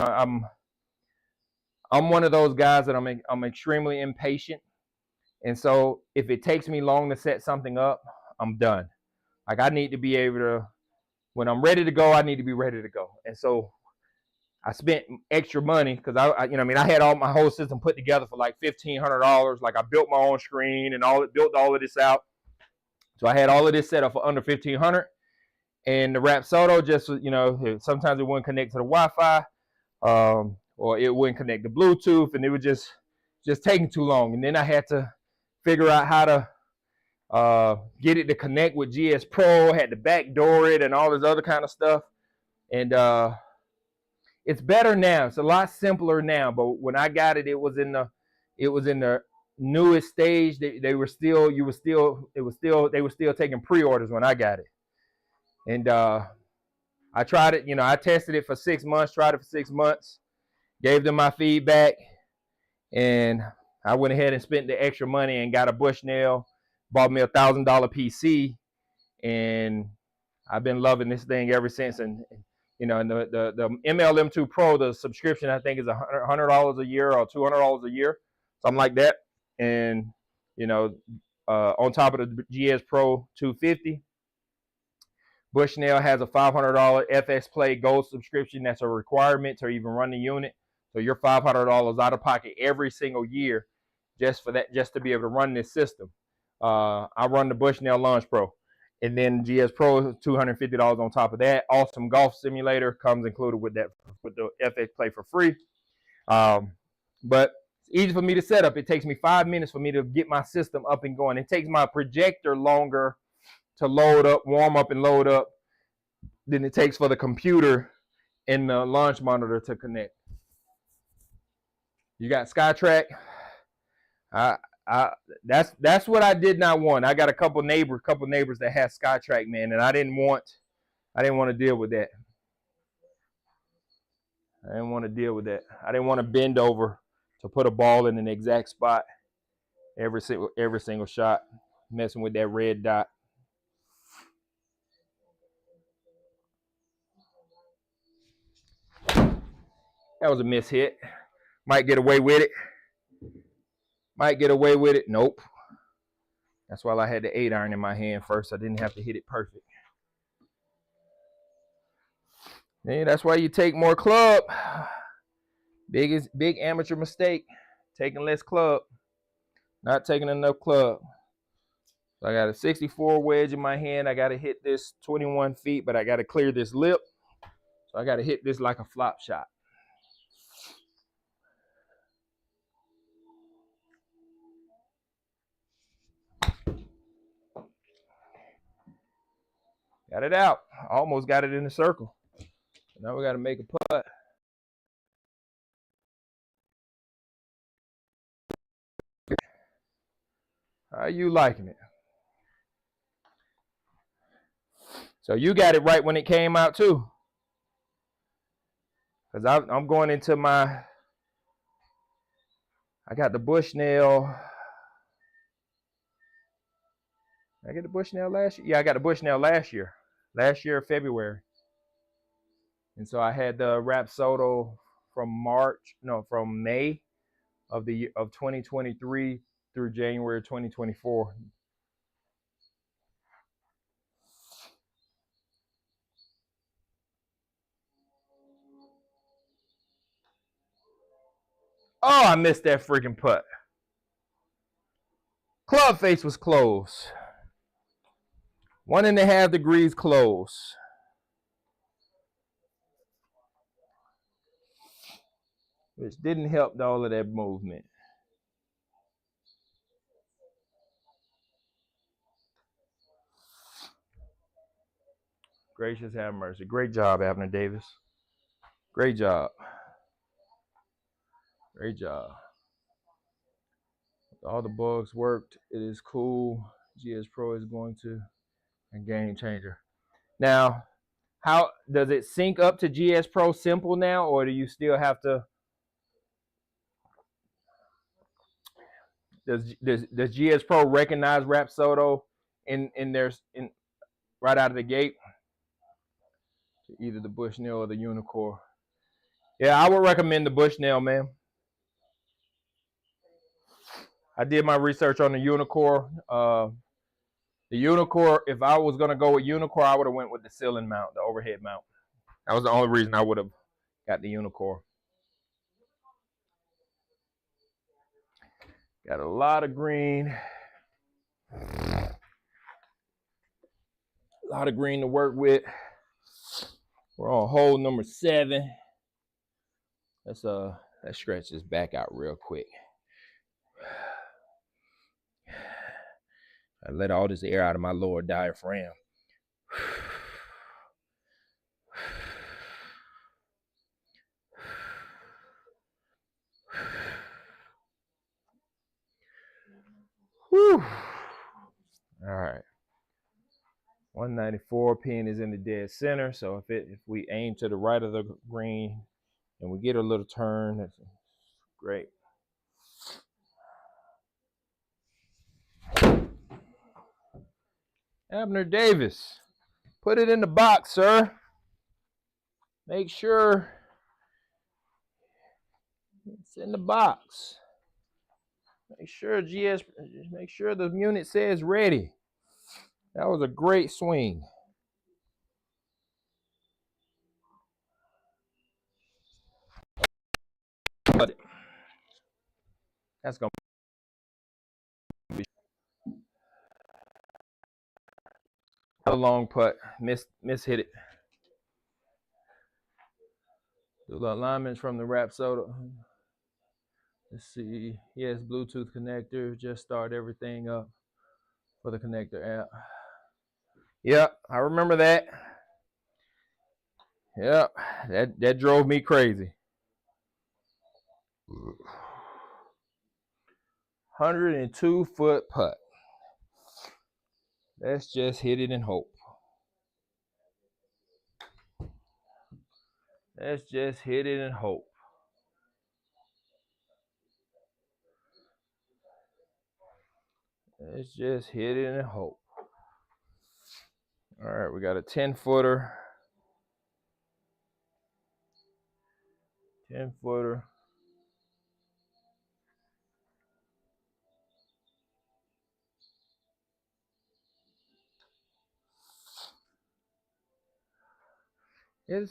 I'm one of those guys that I'm extremely impatient, and so if it takes me long to set something up, I'm done. Like, I need to be able to, when I'm ready to go, I need to be ready to go. And so I spent extra money because I you know, I mean, I had all my whole system put together for like $1,500. Like, I built my own screen and built all of this out. So I had all of this set up for under $1,500. And the Rapsodo just, you know, sometimes it wouldn't connect to the Wi-Fi, or it wouldn't connect to Bluetooth, and it was just taking too long. And then I had to figure out how to get it to connect with GS Pro, had to backdoor it and all this other kind of stuff. And it's better now. It's a lot simpler now. But when I got it, it was in the newest stage. They were still taking pre-orders when I got it. And I tried it, you know, I tested it for 6 months, tried it for 6 months, gave them my feedback, and I went ahead and spent the extra money and got a Bushnell, bought me a $1,000 PC, and I've been loving this thing ever since. And you know, and the MLM2 Pro, the subscription, I think, is $100 a year or $200 a year, something like that. And you know, on top of the GS Pro 250. Bushnell has a $500 FX Play Gold subscription. That's a requirement to even run the unit. So you're $500 out of pocket every single year just for that, just to be able to run this system. I run the Bushnell Launch Pro. And then GS Pro, $250 on top of that. Awesome Golf Simulator comes included with that, with the FX Play for free. But easy for me to set up. It takes me 5 minutes for me to get my system up and going. It takes my projector longer to load up, warm up, and load up than it takes for the computer and the launch monitor to connect. You got SkyTrack. That's what I did not want. I got a couple neighbors that had SkyTrack, man, and I didn't want to deal with that. I didn't want to deal with that. I didn't want to bend over to put a ball in an exact spot every single shot, messing with that red dot. That was a miss hit. Might get away with it. Nope. That's why I had the 8-iron in my hand first. I didn't have to hit it perfect. Yeah, that's why you take more club. Big amateur mistake. Taking less club. Not taking enough club. So I got a 64 wedge in my hand. I got to hit this 21 feet, but I got to clear this lip. So I got to hit this like a flop shot. Got it out. Almost got it in the circle. Now we got to make a putt. How you liking it? So you got it right when it came out too. Because I'm going into my, I got the Bushnell. Did I get the Bushnell last year? Yeah, I got the Bushnell last year. Last year, February. And so I had the Rapsodo from May of 2023 through January 2024. Oh, I missed that freaking putt. Club face was close. 1.5 degrees close. Which didn't help all of that movement. Gracious have mercy. Great job, Abner Davis. Great job. Great job. All the bugs worked. It is cool. GS Pro is going to a game changer. Now, how does it sync up to GS Pro Simple now, or do you still have to? Does GS Pro recognize Rapsodo in right out of the gate? Either the Bushnell or the Unicore. Yeah, I would recommend the Bushnell, man. I did my research on the Unicore. The Unicore, if I was gonna go with Unicore, I would have went with the ceiling mount, the overhead mount. That was the only reason I would have got the Unicore. Got a lot of green. A lot of green to work with. We're on hole number 7. Let's stretch this back out real quick. I let all this air out of my lower diaphragm. Whew. All right. 194 pin is in the dead center. So if we aim to the right of the green and we get a little turn, that's great. Abner Davis, put it in the box, sir. Make sure it's in the box. Make sure the unit says ready. That was a great swing. That's gonna be a long putt. Miss hit it. The alignments from the Rapsodo. Let's see. Yes, Bluetooth connector. Just start everything up for the connector app. Yep, I remember that. Yep, that drove me crazy. 102-foot putt. Let's just hit it and hope. Let's just hit it and hope. Let's just hit it and hope. All right, we got a 10-footer. 10-footer. That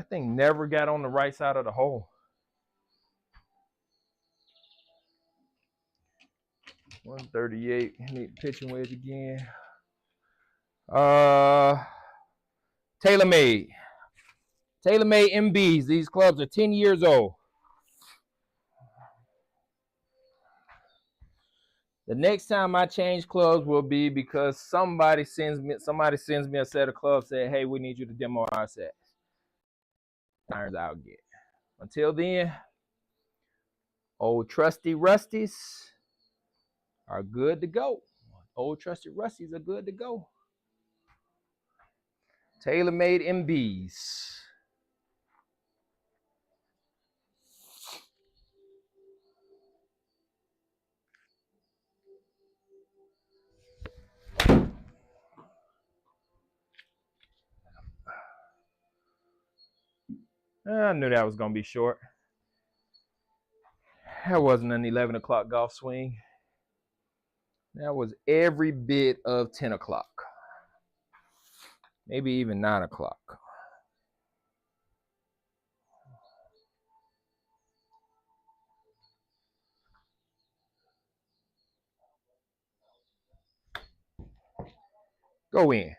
thing never got on the right side of the hole. 138. Need pitching wedge again. TaylorMade. TaylorMade MBs. These clubs are 10 years old. The next time I change clubs will be because somebody sends me a set of clubs, say, hey, we need you to demo our set. Irons I'll get. Until then, old trusty Rusties are good to go. Old trusty Rusties are good to go. TaylorMade MBs. I knew that was going to be short. That wasn't an 11 o'clock golf swing. That was every bit of 10 o'clock. Maybe even 9 o'clock. Go in.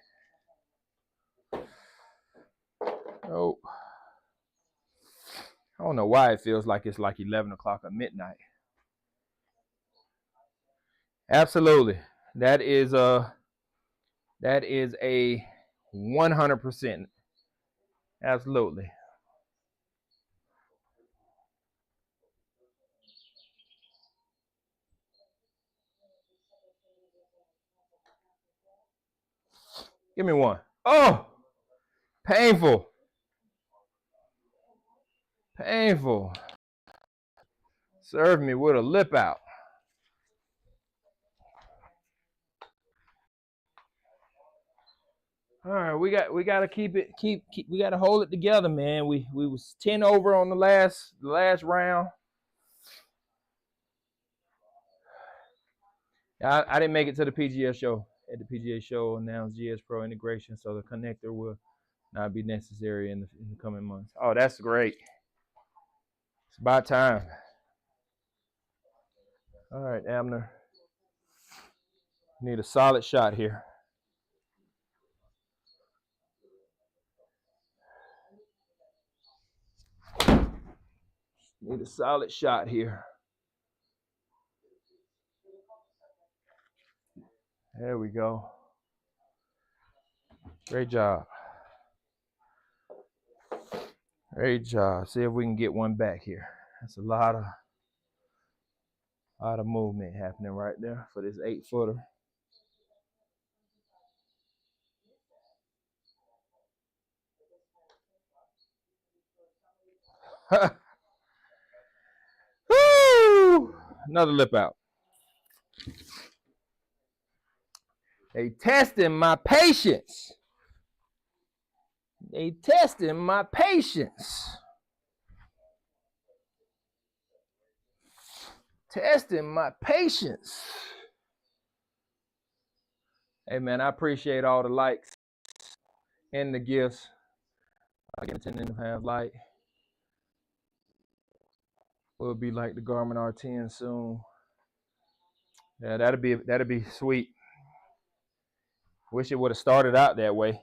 Oh. I don't know why it feels like it's like 11 o'clock or midnight. Absolutely. That is a 100%. Absolutely. Give me one. Oh, painful. Painful. Served me with a lip out. All right, we got to keep we got to hold it together, man. We was 10 over on the last round. I didn't make it to the PGA show. At the PGA show announced GS Pro integration, so the connector will not be necessary in the coming months. Oh, that's great. It's about time. All right, Abner. Need a solid shot here. Need a solid shot here. There we go. Great job. Great job. See if we can get one back here. That's a lot of movement happening right there for this 8-footer. Woo! Another lip out. They testing my patience. They testing my patience. Testing my patience. Hey man, I appreciate all the likes and the gifts. I get 10.5 light. We'll be like the Garmin R10 soon. Yeah, that'd be sweet. Wish it would have started out that way.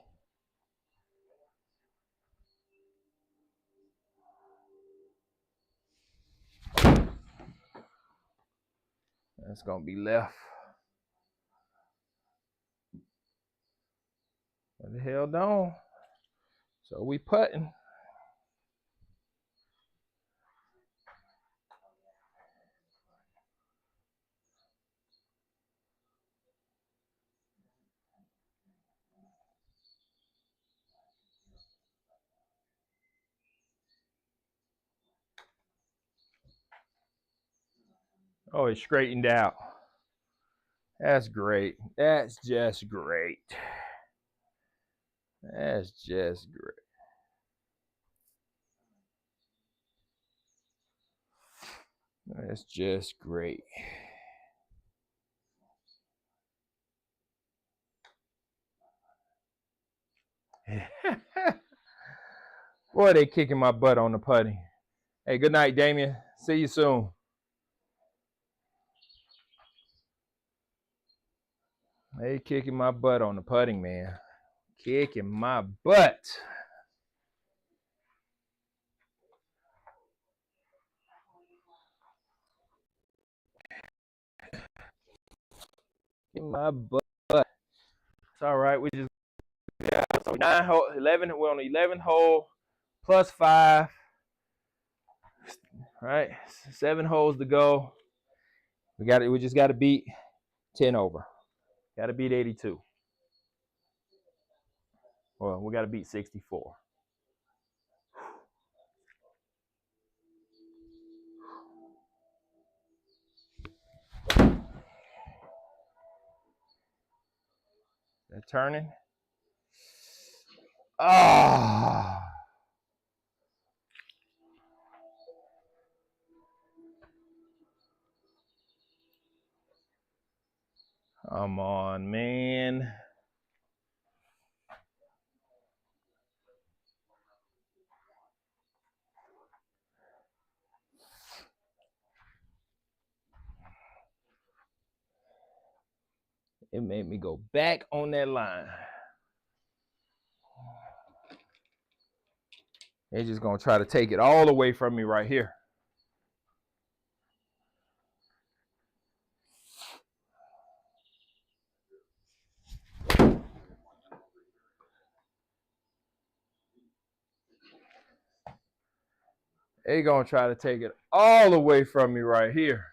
That's gonna be left. What the hell don't? So we putting. Oh, it's straightened out. That's great. That's just great. That's just great. That's just great. Boy, they kicking my butt on the putting. Hey, good night, Damien. See you soon. They kicking my butt on the putting, man. Kicking my butt. Kicking my butt. It's all right. We just got so 9 hole, 11. We're on the 11th hole, plus 5. All right, 7 holes to go. We just got to beat 10 over. Got to beat 82. Well, we got to beat 64. That turning. Ah. Come on, man. It made me go back on that line. They're just going to try to take it all away from me right here. They're going to try to take it all away from me right here.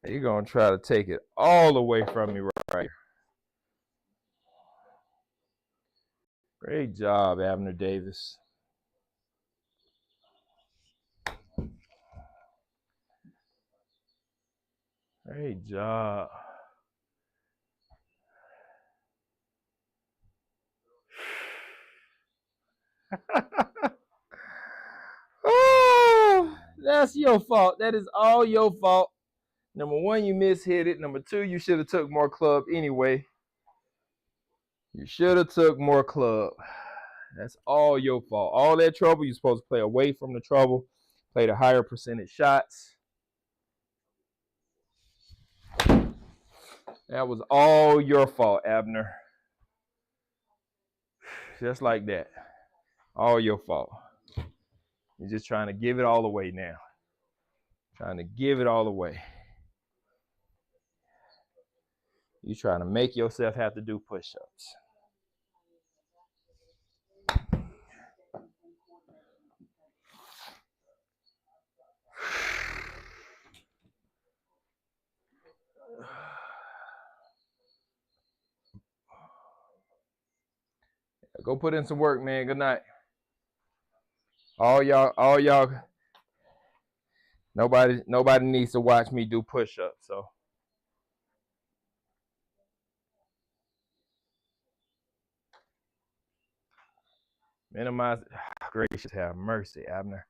They're going to try to take it all away from me right here. Great job, Abner Davis. Great job. Oh, that's your fault. That is all your fault. Number 1, you mishit it. Number 2, you should have took more club anyway. You should have took more club. That's all your fault. All that trouble, you're supposed to play away from the trouble. Play the higher percentage shots. That was all your fault, Abner. Just like that. All your fault. You're just trying to give it all away now. Trying to give it all away. You're trying to make yourself have to do push-ups. Go put in some work, man. Good night. All y'all. Nobody needs to watch me do push-ups. So minimize. Gracious, have mercy, Abner.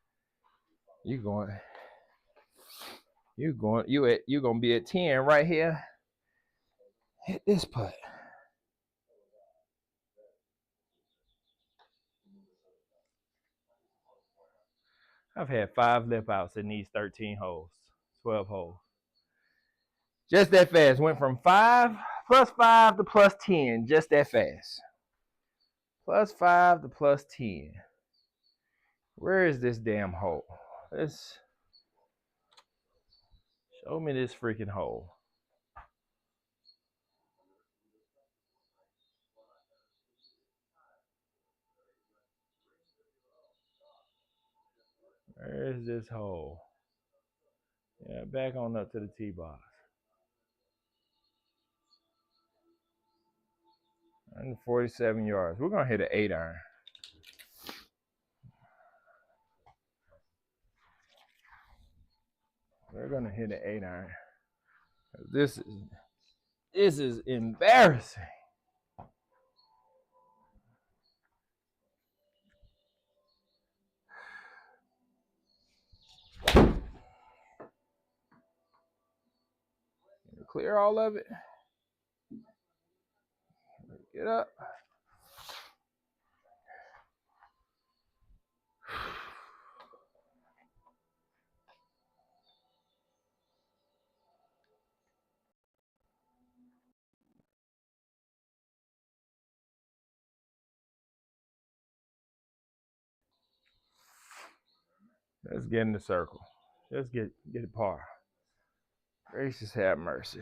You're gonna be at 10 right here. Hit this putt. I've had 5 lip outs in these 13 holes, 12 holes. Just that fast. Went from 5 plus 5 to plus 10. Just that fast. Plus 5 to plus 10. Where is this damn hole? Let's show me this freaking hole. Where is this hole? Yeah, back on up to the tee box. 147 yards. We're gonna hit an 8-iron. We're gonna hit an 8-iron. This is embarrassing. Clear all of it. Get up. Let's get in the circle. Let's get it par. Gracious have mercy.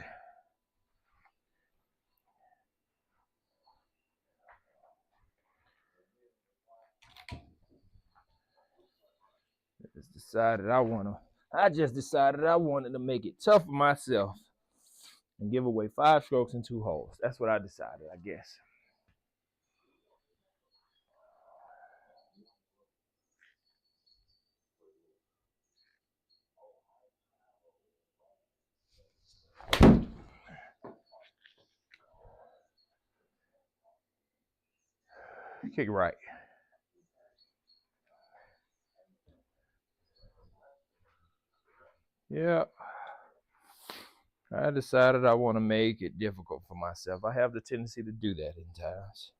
I just decided I wanted to make it tough for myself and give away 5 strokes in 2 holes. That's what I decided, I guess. Kick right. Yep. I decided I want to make it difficult for myself. I have the tendency to do that in times.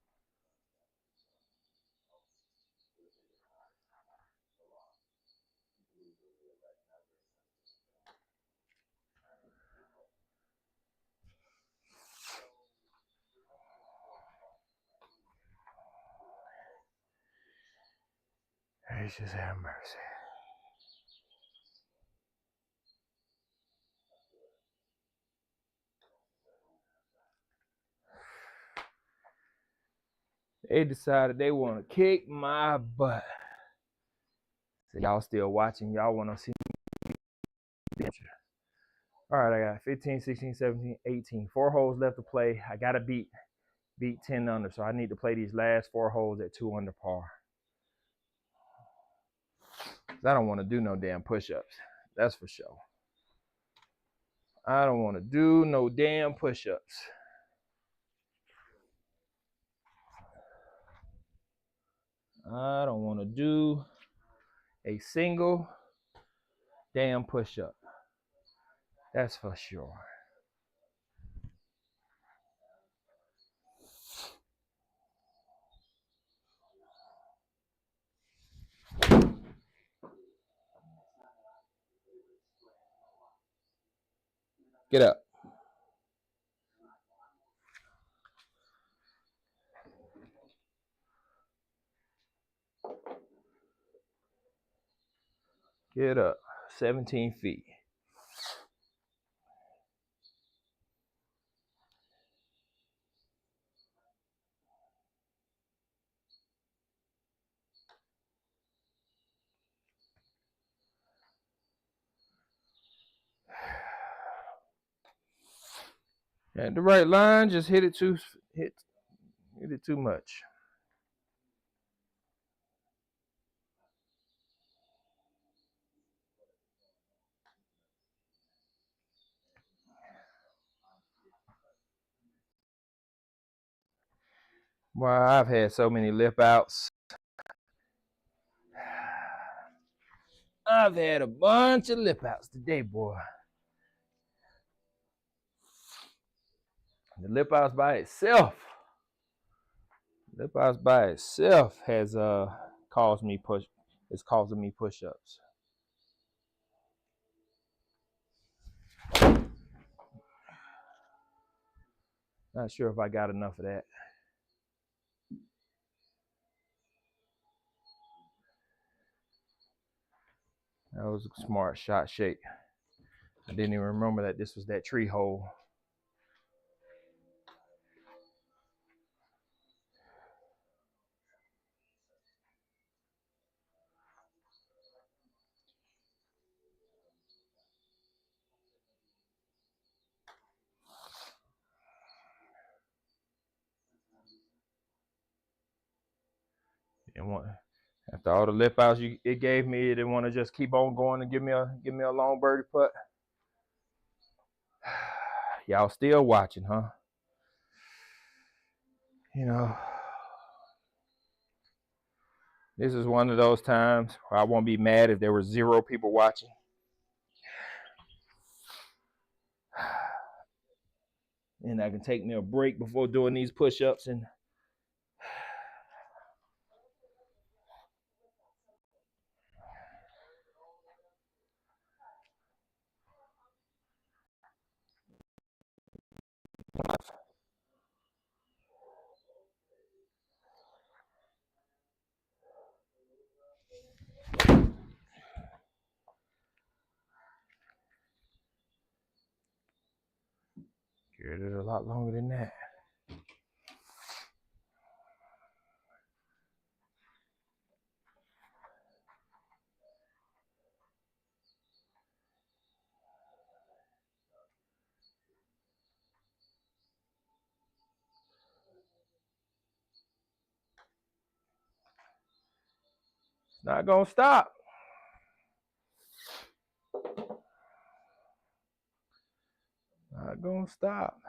Gracious have mercy. They decided they want to kick my butt. So y'all still watching. Y'all want to see me. All right, I got 15, 16, 17, 18. 4 holes left to play. I got to beat 10 under. So I need to play these last 4 holes at 2 under par. I don't want to do no damn push-ups. That's for sure. I don't want to do no damn push-ups. I don't want to do a single damn push-up. That's for sure. Get up. Get up. 17 feet. At the right line, just hit it too much. Well, I've had so many lip outs. I've had a bunch of lip outs today, boy. The lip outs by itself has caused me it's causing me push-ups. Not sure if I got enough of that. That was a smart shot shake. I didn't even remember that this was that tree hole. And after all the lip outs it gave me, it didn't want to just keep on going and give me a long birdie putt. Y'all still watching, huh? You know, this is one of those times where I won't be mad if there were 0 people watching. And I can take me a break before doing these push-ups and carried it a lot longer than that. It's not gonna stop. Not gonna stop.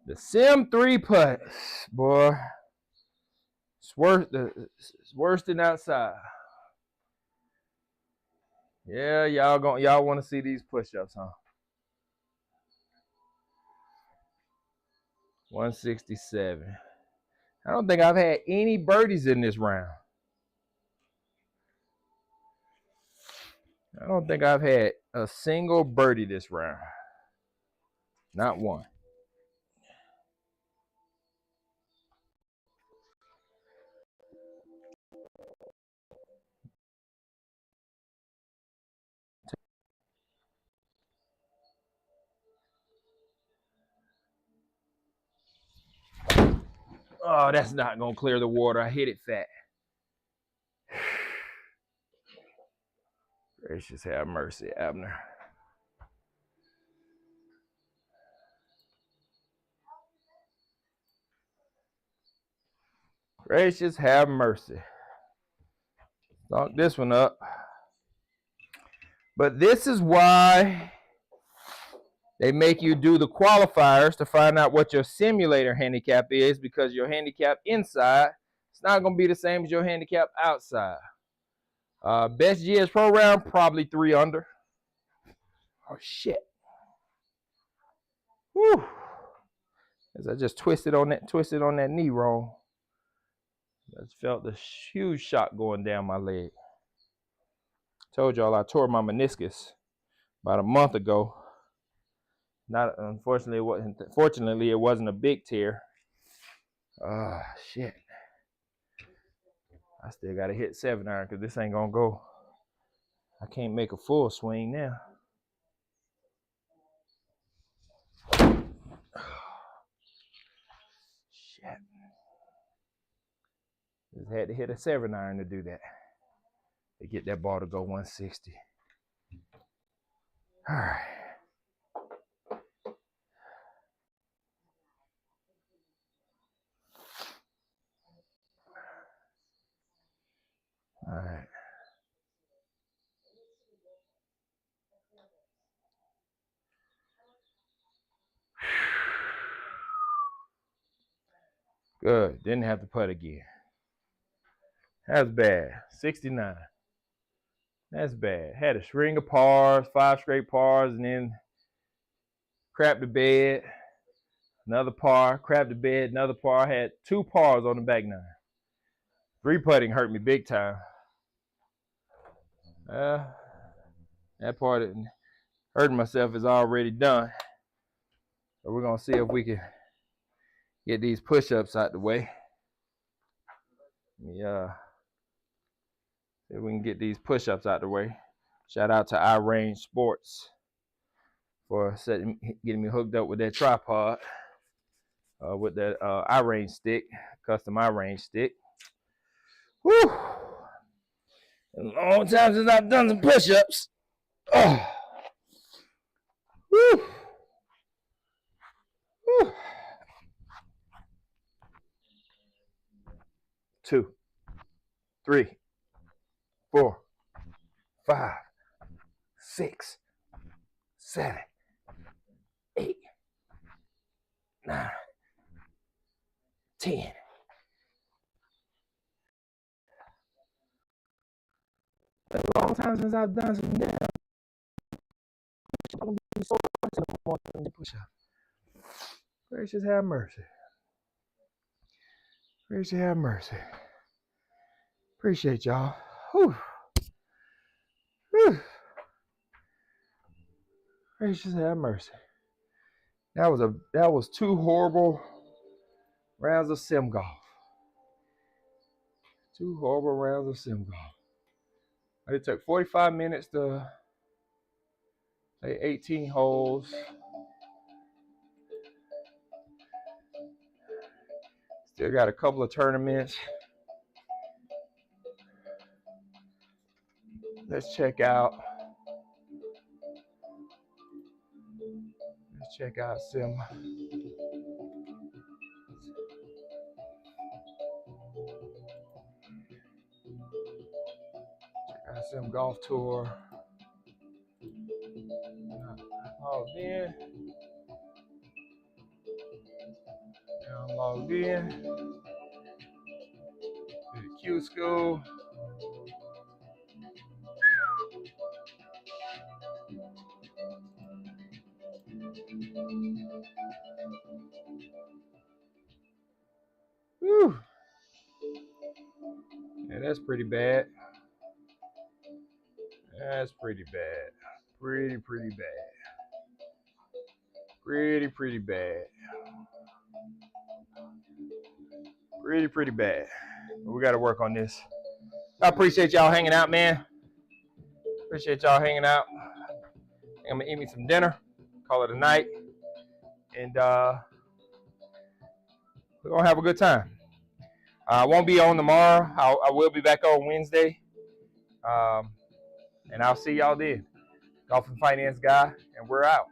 The Sim 3 putts, boy. It's worse than outside. Yeah, y'all want to see these push-ups, huh? 167. I don't think I've had any birdies in this round. I don't think I've had a single birdie this round. Not one. Oh, that's not gonna clear the water. I hit it fat. Gracious have mercy, Abner. Gracious have mercy. Thought this one up. But this is why they make you do the qualifiers to find out what your simulator handicap is, because your handicap inside, it's not going to be the same as your handicap outside. Best GS Pro round, probably 3 under. Oh, shit. Whew. As I just twisted on that knee wrong. I just felt the huge shock going down my leg. Told y'all I tore my meniscus about a month ago. Fortunately, it wasn't a big tear. Shit. I still gotta hit 7-iron because this ain't gonna go. I can't make a full swing now. Shit. Just had to hit a 7-iron to do that. To get that ball to go 160. All right. All right. Good. Didn't have to putt again. That's bad. 69. That's bad. Had a string of pars, 5 straight pars, and then crapped the bed. Another par, crapped the bed, another par. Had 2 pars on the back 9. 3 putting hurt me big time. That part didn't. hurting myself is already done. So we're gonna see if we can get these push-ups out the way. Yeah. See if we can get these push-ups out the way. Shout out to iRange Sports for getting me hooked up with that tripod, with that iRange stick, custom iRange stick. Whew! A long time since I've done some push-ups. Oh. Whew. Whew. 2, 3, 4, 5, 6, 7, 8, 9, 10. A long time since I've done some damn push-up. Gracious have mercy. Gracious have mercy. Appreciate y'all. Whew. Whew. Gracious have mercy. That was 2 horrible rounds of sim golf. 2 horrible rounds of sim golf. It took 45 minutes to play 18 holes. Still got a couple of tournaments. Let's check out sim. Check out sim golf tour. Logged in. Now I'm logged in. To the Q school. Whew. Yeah, that's pretty bad. That's pretty bad. Pretty bad. Pretty bad. Pretty bad. But we got to work on this. I appreciate y'all hanging out, man. Appreciate y'all hanging out. I'm gonna eat me some dinner. Call it a night. And we're gonna have a good time. I won't be on tomorrow. I will be back on Wednesday. And I'll see y'all then. Golf and Finance Guy, and we're out.